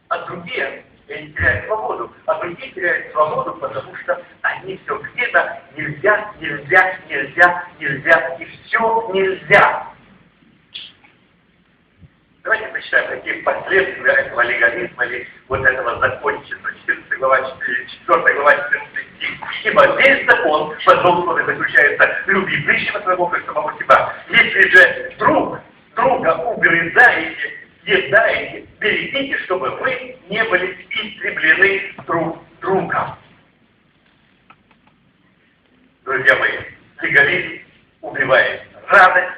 А другие они теряют свободу, а другие теряют свободу, потому что они все где-то нельзя, нельзя, нельзя, нельзя, и все нельзя. Давайте почитаем, какие последствия этого легализма или вот этого законничества. 4 глава 14 стих. Ибо весь закон в одном слове заключается: люби ближнего своего, как самого себя. Если же друг друга угрызаете, съедаете, берегите, чтобы вы не были истреблены друг другом. Друзья мои, легализм убивает радость,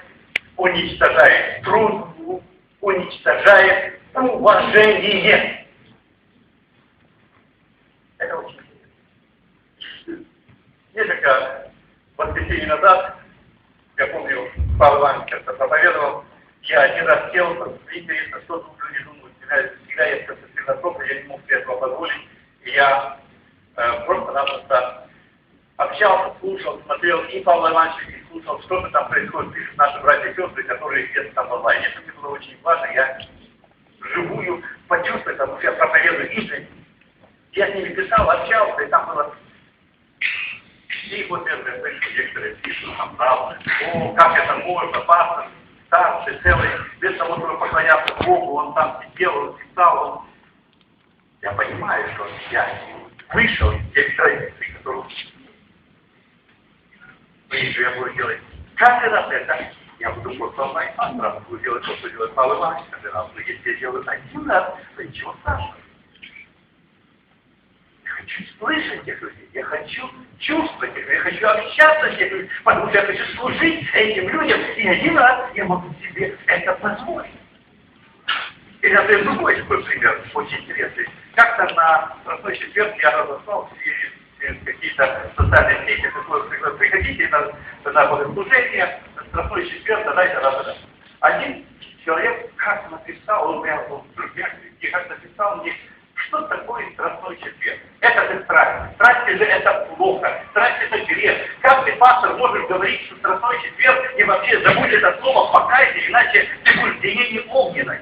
уничтожает дружбу, уничтожает уважение. Это очень интересно. Несколько воскресений назад, я помню, Павел Иванович как-то проповедовал, я один раз сел, интересно, что тут люди думают. Всегда я смотрел на проповедь, я не мог себе этого позволить, и я просто-напросто общался, слушал, смотрел и Павла Ивановича, и слушал, что же там происходит, пишут наши братья и сестры, которые где-то там в онлайне. Это мне было очень важно, я живую почувствовал, потому что я проповедую истину. Я с ними писал, общался, и там было... И вот я слышу, некоторые пишут, там правда, о, как это можно, пастор, старший, целый, без того, чтобы поклоняться Богу, он там сидел, он писал, он... Я понимаю, что я вышел из тех традиций, которые... И что я буду делать? Каждый раз это я буду просто онлайн пастором, буду делать то, что делает Павел Иванович каждый раз. Но если я делаю один раз, то ничего страшного. Я хочу слышать этих людей, я хочу чувствовать их, я хочу общаться с этими людьми, потому что я хочу служить этим людям, и один раз я могу себе это позволить. И это другой такой пример, очень интересный. Как-то на Страстной четверг я разослал через какие-то социальные сети, такое, приходите на богослужение, на Страстной четверг, давайте раз. Один человек как написал, он прямо в друзьях, как написал мне, что такое Страстной четверг. Это же страсть. Страсть же это плохо. Страсть это грех. Как ты, пастор, можешь говорить, что Страстной четверг и вообще забудь это слово покайся, иначе ты будешь в гиене огненной.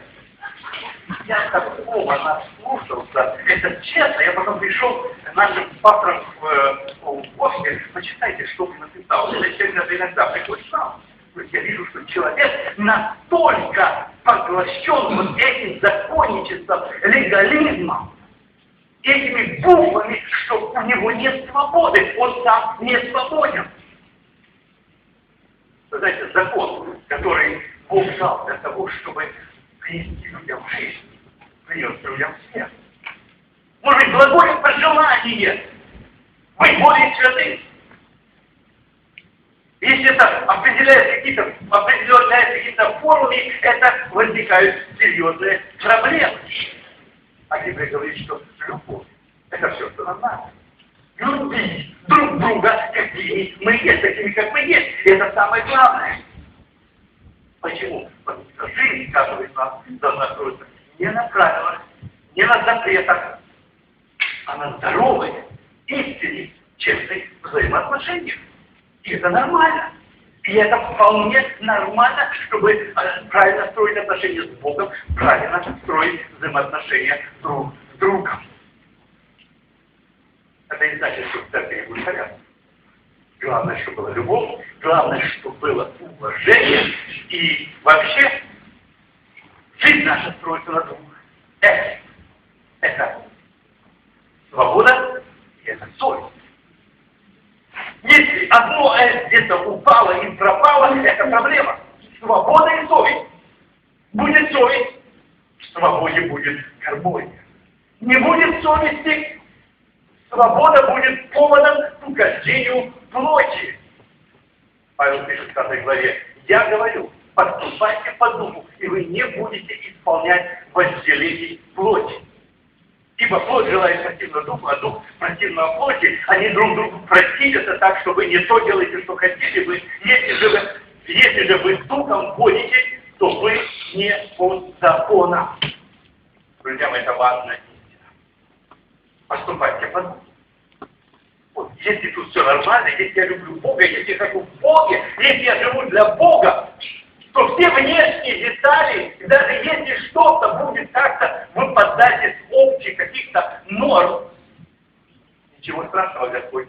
Я такого наслушался. Это честно. Я потом пришел к нашим пасторам в офис. Почитайте, что он написал. Это человек иногда приходит сам. Я вижу, что человек настолько поглощен вот этим законничеством, легализмом, этими буквами, что у него нет свободы. Он сам не свободен. Вы знаете, закон, который Бог дал для того, чтобы принести людям жизнь, принес людям смерть. Может быть, благое пожелание быть более святым. Если это определяется какими-то формами, это возникают серьезные проблемы. А Библия говорит, что любовь – это все, что нам надо. Любить друг друга, какими мы есть, такими, как мы есть. И это самое главное. Почему? Потому что жизнь, каждого из нас, должна строиться не на правилах, не на запретах, а на здоровой, истинных, честных взаимоотношениях. И это нормально. И это вполне нормально, чтобы правильно строить отношения с Богом, правильно строить взаимоотношения друг с другом. Это не значит, что в церкви не будет порядка. Главное, чтобы была любовь, главное, чтобы было уважение. И вообще, жизнь наша строится на двух. Это свобода и это совесть. Если одно где-то упало и пропало, это проблема. Свобода и совесть. Будет совесть, в свободе будет гармония. Не будет совести, свобода будет поводом к угождению плоти. Павел пишет в 5 главе: «Я говорю, поступайте по духу, и вы не будете исполнять вожделений плоти. Ибо плоть желает противного духу, а дух противного плоти. Они друг другу противятся так, что вы не то делаете, что хотели бы. Если же вы духом ходите, то вы не от закона». Друзья мои, это важная истина. Поступайте по духу. Вот, если тут все нормально, если я люблю Бога, если я хожу в Боге, если я живу для Бога, то все внешние детали, даже если что-то будет как-то выпадать из общих каких-то норм, ничего страшного, Господь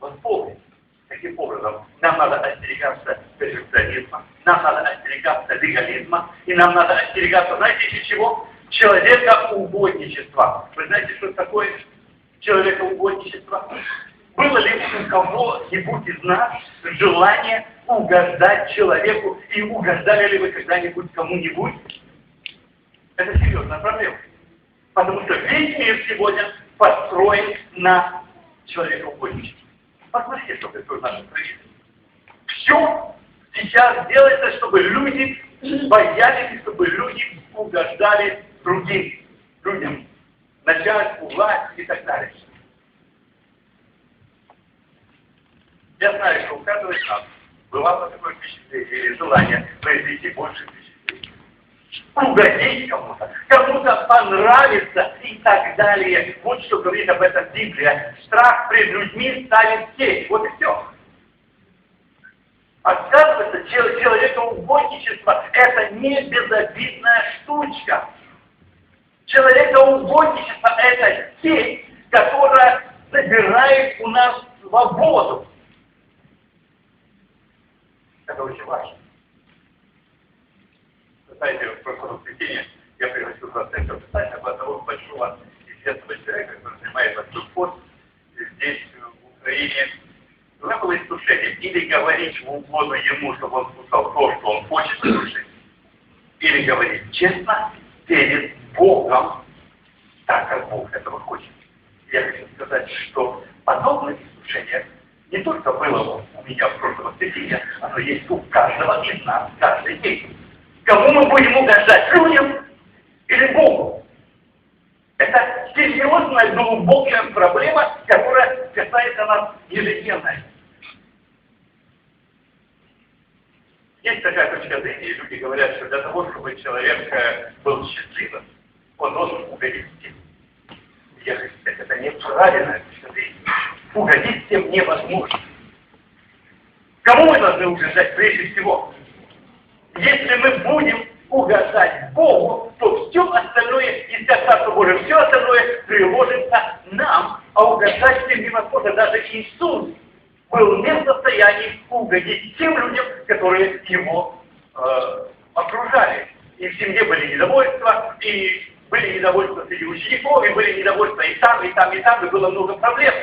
восполнит. Таким образом, нам надо остерегаться перфекционизма, нам надо остерегаться легализма, и нам надо остерегаться, знаете, из чего? Человекоугодничества. Вы знаете, что такое человекоугодничество? Было ли у кого-нибудь из нас желание угождать человеку, и угождали ли вы когда-нибудь кому-нибудь? Это серьезная проблема. Потому что весь мир сегодня построен на человекоугодничестве. Посмотрите, что происходит в нашем правительстве. Все сейчас делается, чтобы люди боялись, чтобы люди угождали другим людям, начальству, власти и так далее. Я знаю, что у каждого из нас бывало такое впечатление или желание произвести больше впечатлений. Угодить кому-то, кому-то понравится и так далее. Вот что говорит об этом Библия. Страх пред людьми ставит сеть. Вот и все. Оказывается, человекоугодничество – это не безобидная штучка. Человекоугодничество – это сеть, которая забирает у нас свободу. Это очень важно. Вы знаете, в прошлом воскресенье я пригласил вас в церковь специально одного большого известного человека, который занимает большой пост здесь, в Украине. У нас было искушение или говорить в угоду ему, чтобы он слушал то, что он хочет слушать, или говорить честно перед Богом, так как Бог этого хочет. Я хочу сказать, что подобное искушение не только было у меня в прошлом воскресенье, оно есть у каждого из нас каждый день. Кому мы будем угождать, людям или Богу? Это серьезная, глубокая проблема, которая касается нас ежедневно. Есть такая точка зрения, и люди говорят, что для того, чтобы человек был счастливым, он должен угодить всем. Я говорю, это неправильное точка зрения. Угодить всем невозможно. Кому мы должны угождать прежде всего? Если мы будем угождать Богу, то все остальное, из Царства Божьего, все остальное приложится нам, а угождать всем невозможно. Даже Иисус был не в состоянии угодить тем людям, которые его окружали. И в семье были недовольства, и были недовольства среди учеников, и были недовольства и там, и там, и там, и было много проблем.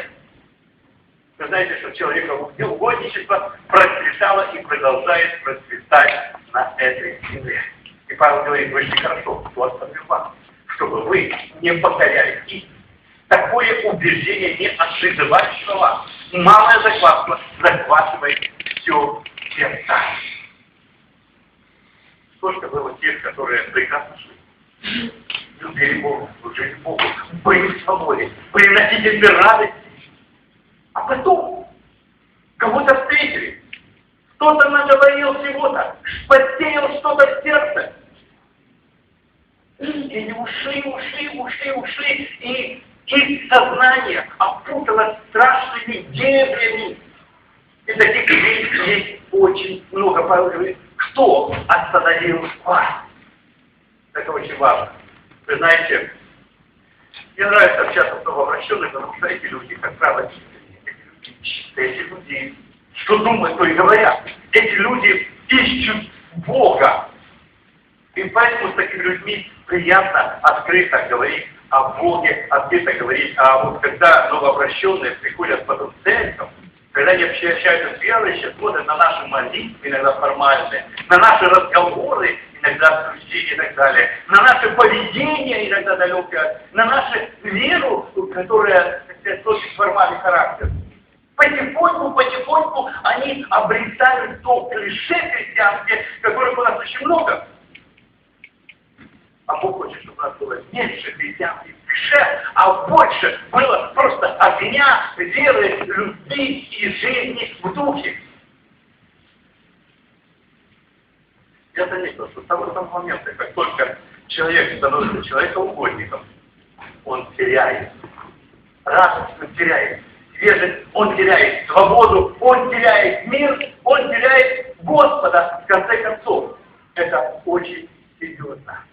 Вы знаете, что человекоугодничество процветало и продолжает процветать на этой земле. И Павел говорит, вы же хорошо, кто оставил вас, чтобы вы не покорялись истине. Такое убеждение не ошибающего вас. Малая закваска захватывает все сердца. Сколько было тех, которые прекрасно шли, любили Бога, служили Богу, были в свободе, были носителями радости. А потом кого-то встретили, кто-то наговорил чего-то, посеял что-то в сердце. И они ушли, и их сознание опуталось страшными дебрями. И таких людей есть очень много. Павел говорит, кто остановил вас? Это очень важно. Вы знаете, мне нравится общаться с новообращенными, потому что эти люди, как правило, эти люди, что думают, то и говорят. Эти люди ищут Бога. И поэтому с такими людьми приятно открыто говорить о Боге, открыто говорить, а вот когда новообращенные приходят потом в церковь, когда они общаются с верующими, смотрят на наши молитвы, иногда формальные, на наши разговоры, иногда служения и так далее, на наше поведение, иногда далекое, на нашу веру, которая, так сказать, носит формальный характер. Потихоньку они обретают то клише христианское, которых у нас очень много. А Бог хочет, чтобы у нас было меньше христианских клише, а больше было просто огня, веры, любви и жизни в духе. Я заметил, что с того самого момента, как только человек становится человекоугодником, он теряет радость, он теряет свежесть, он теряет свободу, он теряет мир, он теряет Господа, в конце концов. Это очень серьезно.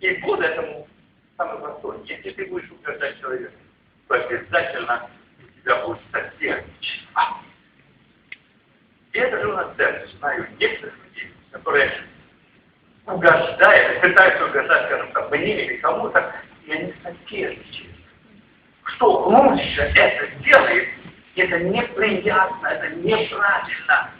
И Бог этому самый простой. Если ты будешь угождать человеку, то обязательно у тебя будет соперничество. И это же у нас церковь. Знаю некоторых людей, которые угождают, пытаются угождать, скажем так, мне или кому-то, и они соперничают. Что лучше это делает, это неприятно, это неправильно.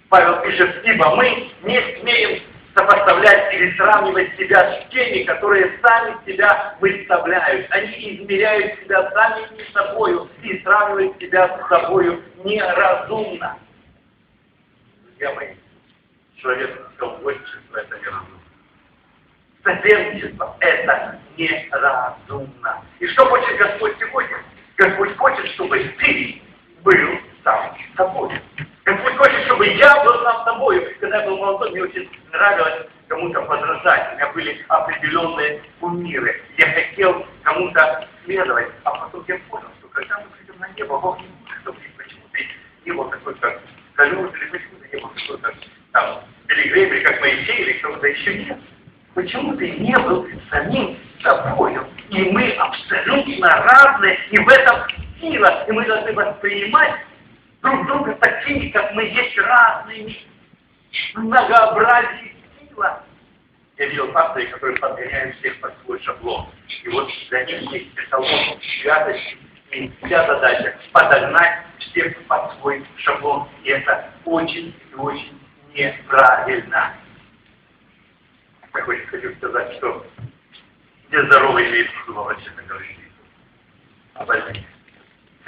Павел пишет, ибо мы не смеем сопоставлять или сравнивать себя с теми, которые сами себя выставляют. Они измеряют себя сами не собою и сравнивают себя с собою неразумно. Друзья мои, человеческое это неразумно. Соперничество это неразумно. И что хочет Господь сегодня? Господь хочет, чтобы ты был сам собой. Господь хочет, чтобы я был сам собой. Когда я был молодой, мне очень нравилось кому-то подражать. У меня были определенные кумиры. Я хотел кому-то следовать. А потом я понял, что когда мы придем на небо, Бог не будет, чтобы почему-то не был такой, как Колюс, или почему-то не был такой, как там Пилигрим, или как Моисей, или кто-то еще нет. Почему ты не был самим собою? И мы абсолютно разные, и в этом сила. И мы должны воспринимать друг друга такими, как мы есть, разными. Многообразие сила. Я видел пастырей, которые подгоняют всех под свой шаблон. И вот для них есть эталон святости. И вся задача подогнать всех под свой шаблон. И это очень и очень неправильно. Я хочу сказать, что нездоровый имеет силу, вообще говорить. А больные.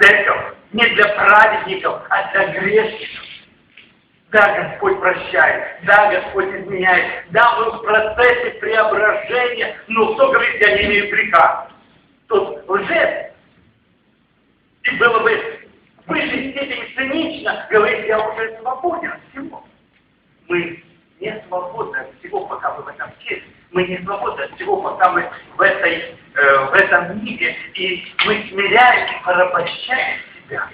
Церковь не для праведников, а для грешников. Да, Господь прощает, да, Господь изменяет, да, мы в процессе преображения, но кто говорит, я не имею греха? Тот лжец. И было бы в высшей степени цинично говорить, я уже свободен от всего. Мы не свободны от всего, пока мы в этом теле. Мы не свободны от всего, пока мы в этом мире. И мы смиряем и порабощаем себя.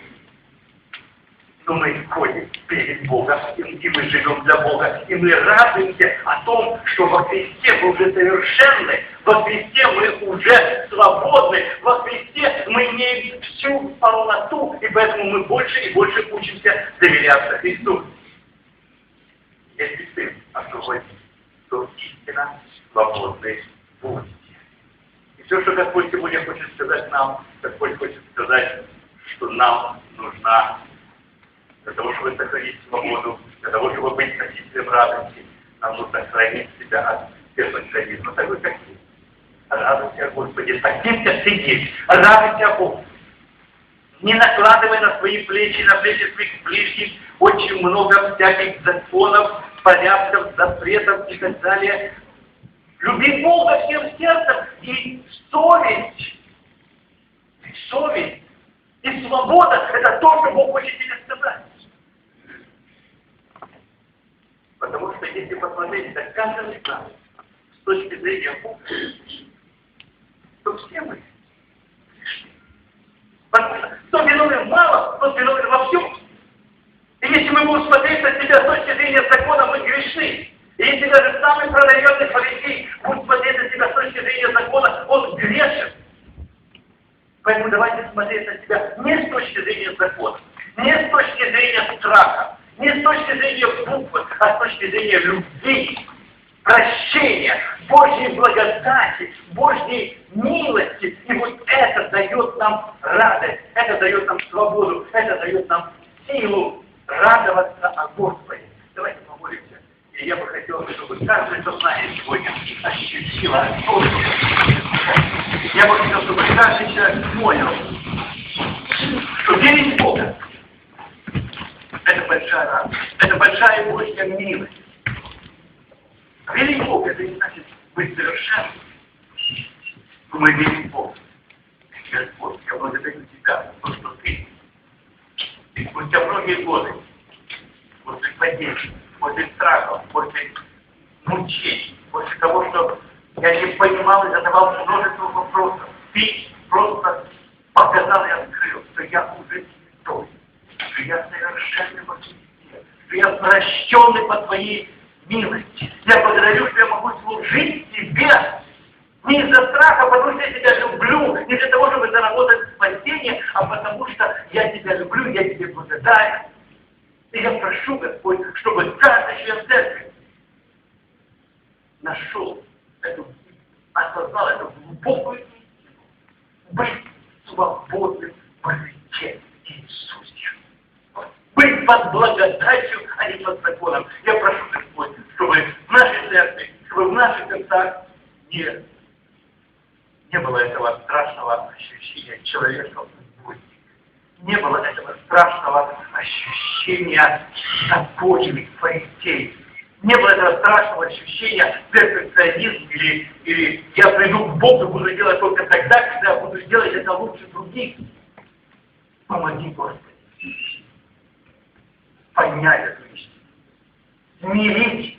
Но мы ходим перед Богом, и мы живем для Бога. И мы радуемся о том, что во Христе мы уже совершенны, во Христе мы уже свободны, во Христе мы имеем всю полноту, и поэтому мы больше и больше учимся доверяться Христу. Если ты освободен, то истинно свободны будете. И все, что Господь сегодня хочет сказать нам, Господь хочет сказать, что нам нужна для того, чтобы сохранить свободу, для того, чтобы быть носителем радости, нам нужно хранить себя от перфекционизма. Такой, как ты. Радуйся о Господе. Таким, как ты есть. Радуйся о Боге. Не накладывай на свои плечи, на плечи своих ближних очень много всяких законов, порядков, запретов и так далее. Люби Бога всем сердцем и совесть. Совесть и свобода – это то, что Бог хочет тебе сказать. Потому что если посмотреть на каждый из нас с точки зрения Бога, то все мы грешны. Потому что кто виновен мало, тот виновен во всем. И если мы будем смотреть на себя с точки зрения закона, мы грешны. И если даже самый продавленный фарисей будет смотреть на себя с точки зрения закона, он грешен. Поэтому давайте смотреть на себя не с точки зрения закона. Не с точки зрения страха, не с точки зрения буквы, а с точки зрения любви, прощения, Божьей благодати, Божьей милости. И вот это дает нам радость, это дает нам свободу, это дает нам силу радоваться о Господе. Давайте помолимся. И я бы хотел, чтобы каждое сознание сегодня ощутило особенность. Я бы хотел, чтобы каждый человек понял, что верить в Бога — это большая радость, это большая Божья милость. Верить в Бога — это не значит быть совершенным. Но мы верим в Бога. Господь, я благодарю Тебя за то, что Ты. И спустя многие годы, после падений, после страхов, после мучений, после того, что я не понимал и задавал множество вопросов, Ты просто показал и открыл, что я уже святой, что я совершенный во Христе, что я прощенный по Твоей милости. Я благодарю, что я могу служить Тебе не из-за страха, потому что я Тебя люблю, не для того, чтобы заработать спасение, а потому что я Тебя люблю, я Тебе благодарен. И я прошу, Господь, чтобы каждый член церкви нашел эту, осознал эту глубокую истину, быть свободным во Христе Иисусе. Быть под благодатью, а не под законом. Я прошу, Господь, чтобы в нашей церкви, чтобы в наших сердцах не было этого страшного ощущения человеческого судьбы. Не было этого страшного ощущения законных фарисеев. Не было этого страшного ощущения перфекционизма или я приду к Богу и буду делать только тогда, когда я буду делать это лучше других. Помоги, Господи, понять эту истину, смирить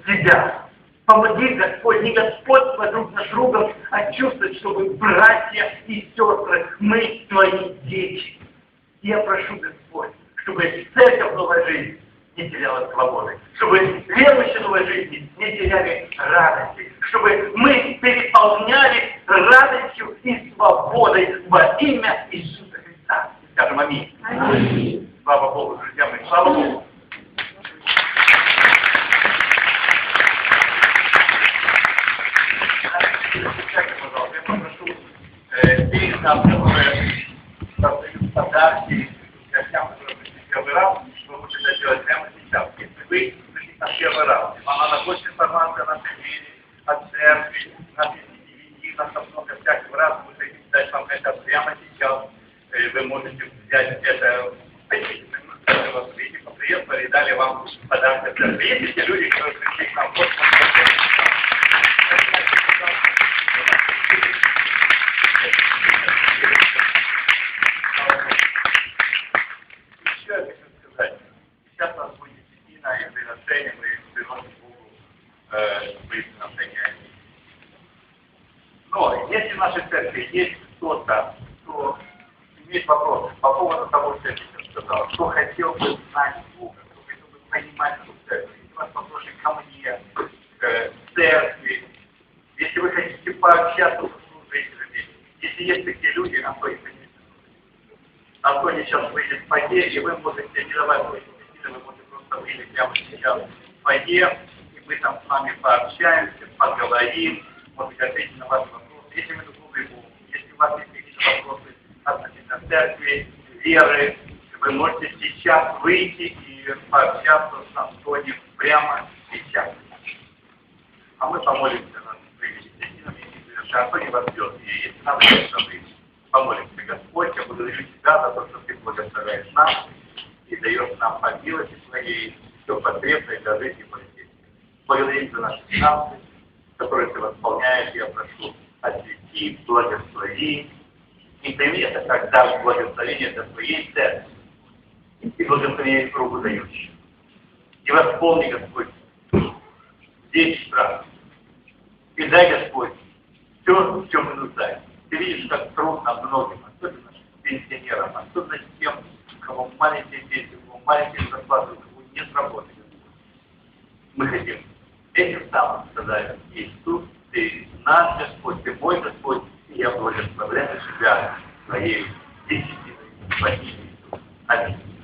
Тебя. Помоги, Господь, не господство друг над другом, а чувствовать, чтобы братья и сестры, мы Твои дети. Я прошу, Господь, чтобы церковь новой жизни не теряла свободы, чтобы верующие новой жизни не теряли радости, чтобы мы переполняли радостью и свободой во имя Иисуса Христа. Скажем аминь. Аминь. Слава Богу, друзья мои, слава Богу. Пожалуйста, я попрошу тех нас, которые раздают подарки гостям, которые пришли первый раз, вы можете это делать прямо сейчас. Если вы пришли на первый раз, вам надо больше информации о нашей вере, о церкви, на DVD, на много всяких раз, мы хотим дать вам это прямо сейчас. Вы можете взять это, мы вас видите, поприехали и дали вам подарок от церкви. Есть те люди, которые пришли к нам в Еще я хочу сказать, сейчас у нас будет десятина и приношение, мы приносим Богу свои приношения. Но если в нашей церкви есть кто-то, кто имеет вопросы по поводу того, что я сейчас сказал, кто хотел бы знать Бога, кто хотел бы понимать эту церковь, если у вас вопросы ко мне, к церкви, если вы хотите пообщаться с служителями, если есть такие люди, Антоний, Антоний сейчас выйдет в фойе, и вы можете не давать свои десятины, вы можете просто выйти прямо сейчас в фойе, и мы там с вами пообщаемся, поговорим, может быть, ответим на ваши вопросы. Если вы духовный Бог, если у вас есть какие-то вопросы относительно церкви, веры, вы можете сейчас выйти и пообщаться с Антонием прямо сейчас. А мы помолимся над своими десятинами, и Антоний вас ждет, и если надо, то вы помолимся. Господь, я благодарю Тебя за то, что Ты благословляешь нас и даешь нам по милости Твоей все потребное для жизни и политики. Благодарю за наши финансы, которые Ты восполняешь, я прошу, освети, благослови, и прими это как дар благословения для Твоей церкви и благословения кругу дающих. И восполни, Господь, здесь страх. И дай, Господь, все, в чем мы нуждаемся. Ты видишь, как трудно многим, особенно пенсионерам, особенно тем, у кого маленькие дети, у кого маленькие зарплаты, у кого нет работы. Мы хотим этим самым сказать: Иисус, Ты наш Господь, Ты мой Господь, и я благословляю Тебя Твоей десятиной. Аминь.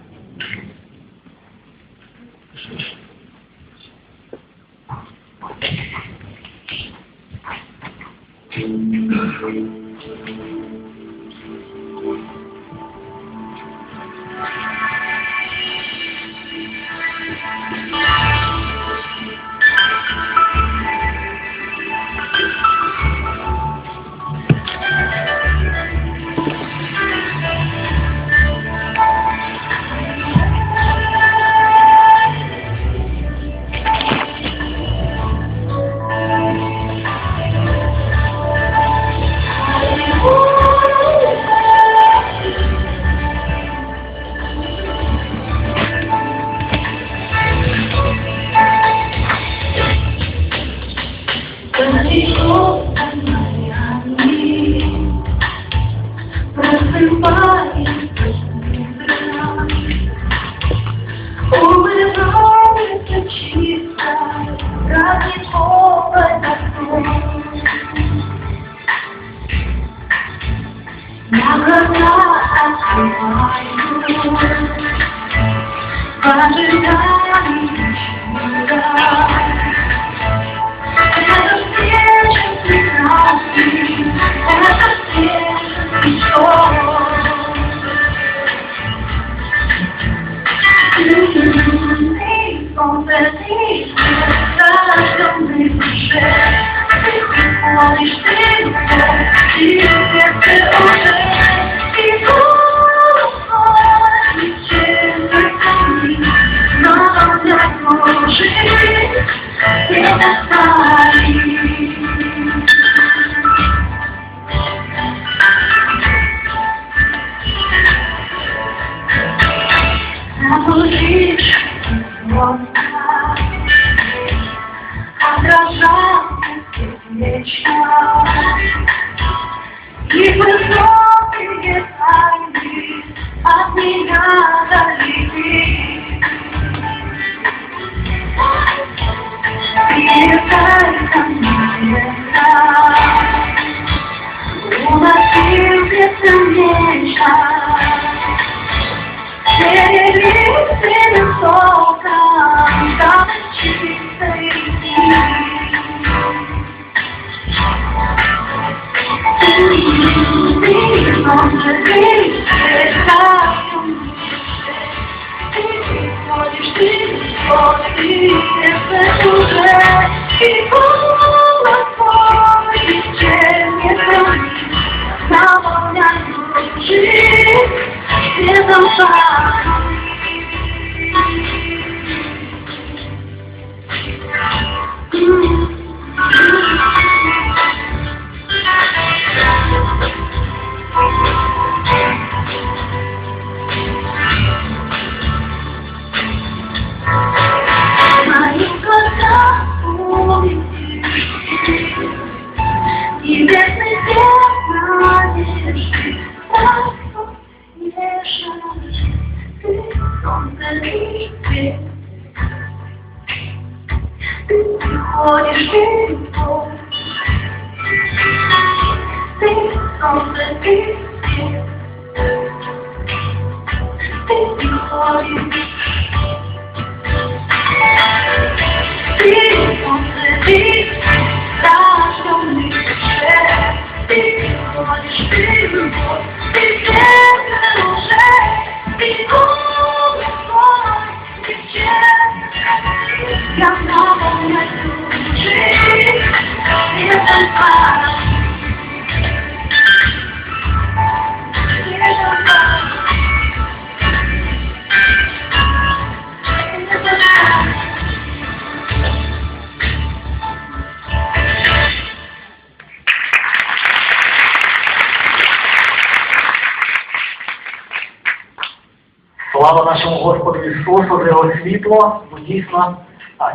Слава нашому Господу Ісусу за Його світло, бо дійсно,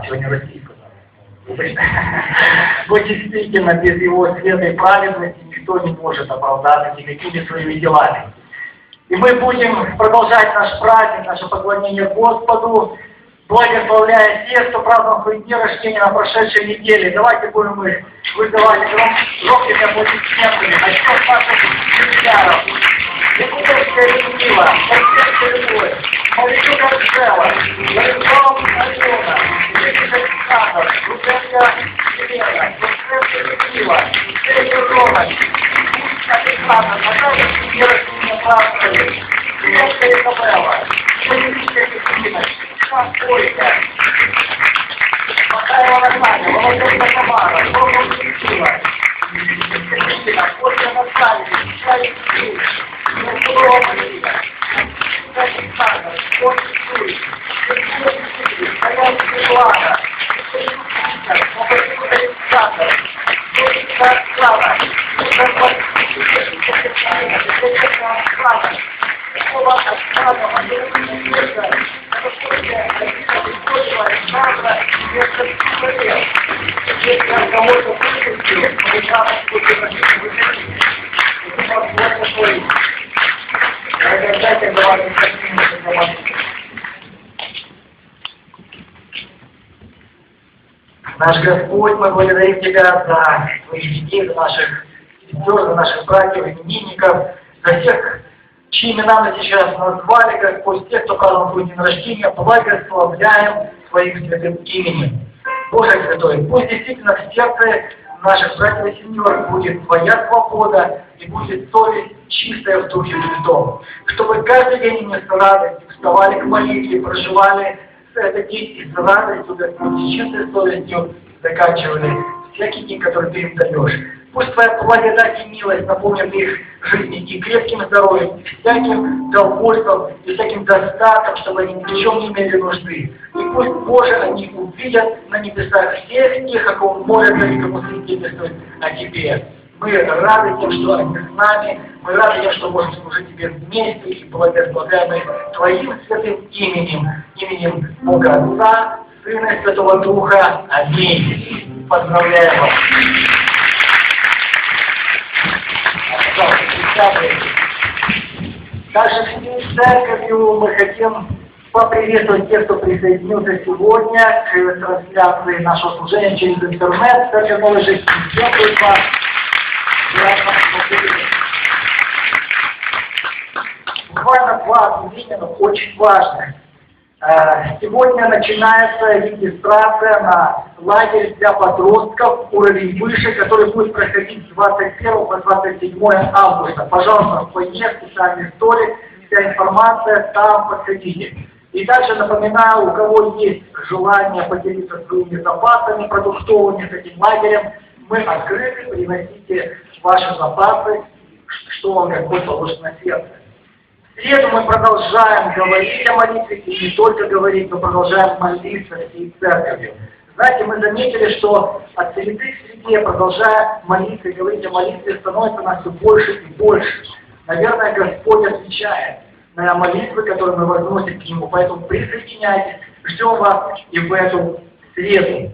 сьогодні російська, бо действительно без Его света и праведности никто не может оправдаться никакими своими делами. И мы будем продолжать наш праздник, наше поклонение Господу, благословляя тех, кто праздновал свои дни рождения на прошедшей неделе. Давайте будем мы вызывать громкими аплодисментами насчет наших христианов. Якутовская Людмила, Москвинская Любовь, Морячок Анжела, Владислав Алена, Виктор Александр, Руденко Елена, Руденко Людмила, Сергей Роман, Александр, Наталья Сергеевна Павловна, Сергей Изабелла, Сергей Кристина, Ольга, Макаева Наталья, Володимир Тамара, Роман Кристина, Кристина, Ольга Наталья, Чай Кристина, Мурова Марина, Александр, Ольга Кристина, Сергей Кристина, Стоян Светлана, Александр, Оксана, Наш Господь, мы благодарим Тебя за Твоих детей, за наших сестер, за наших братьев, именинников, за тех, чьи имена мы сейчас назвали, Господь, тех, кто указан в твой день рождения, благословляем Твоим святым именем. Боже Святой, пусть действительно в сердце наших братьев и сестер будет Твоя свобода и будет совесть чистая в Духе Святом, чтобы каждый день они с радостью вставали к молитве, проживали этот день с радостью, Господь, с чистой совестью заканчивали всякий день, который Ты им даешь. Пусть Твоя благодать и милость наполнят их жизни и крепким здоровьем, и всяким довольством, и всяким достатком, чтобы они ни в чем не имели нужды. И пусть, Боже, они увидят на небесах всех тех, о ком молятся и кому свидетельствуют о Тебе. Мы рады тем, что они с нами, мы рады тем, что можем служить Тебе вместе и благословляем Твоим святым именем, именем Бога Отца, Сына и Святого Духа. Аминь. Поздравляем вас. Также всей церковью мы хотим поприветствовать тех, кто присоединился сегодня к трансляции нашего служения через интернет. Церковь Новой Жизни приветствует вас. Буквально два объявления, но очень важных. Сегодня начинается регистрация на лагерь для подростков уровень выше, который будет проходить с 21 по 27 августа. Пожалуйста, в фойе, специальный столик, вся информация там, подходите. И также напоминаю, у кого есть желание поделиться своими запасами продуктовыми с этим лагерем, мы открыты, приносите ваши запасы, что вам Господь положит на сердце. В среду мы продолжаем говорить о молитве, и не только говорить, но продолжаем молиться всей церковью. Знаете, мы заметили, что от среды к среде, продолжая молиться и говорить о молитве, становится нас все больше и больше. Наверное, Господь отвечает на молитвы, которые мы возносим к Нему. Поэтому присоединяйтесь, ждем вас и в эту среду.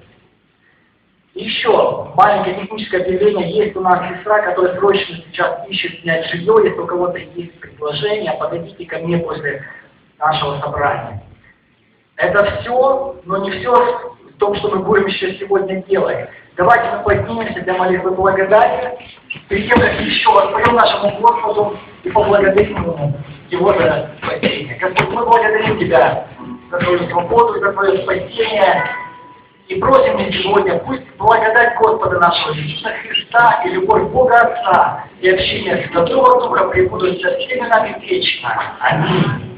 Еще маленькое техническое объявление. Есть у нас сестра, которая срочно сейчас ищет снять жилье. Если у кого-то есть предложение, подойдите ко мне после нашего собрания. Это все, но не все в том, что мы будем еще сегодня делать. Давайте мы поднимемся для молитвы благодарения, перед тем, как еще воспоем нашему Господу и поблагодарим Его за спасение. Господь, мы благодарим Тебя за Твою свободу, за Твое спасение. И просим мы сегодня, пусть благодать Господа нашего Иисуса Христа и любовь Бога Отца и общение Святого Духа пребудут со всеми нами вечно. Аминь.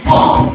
Won't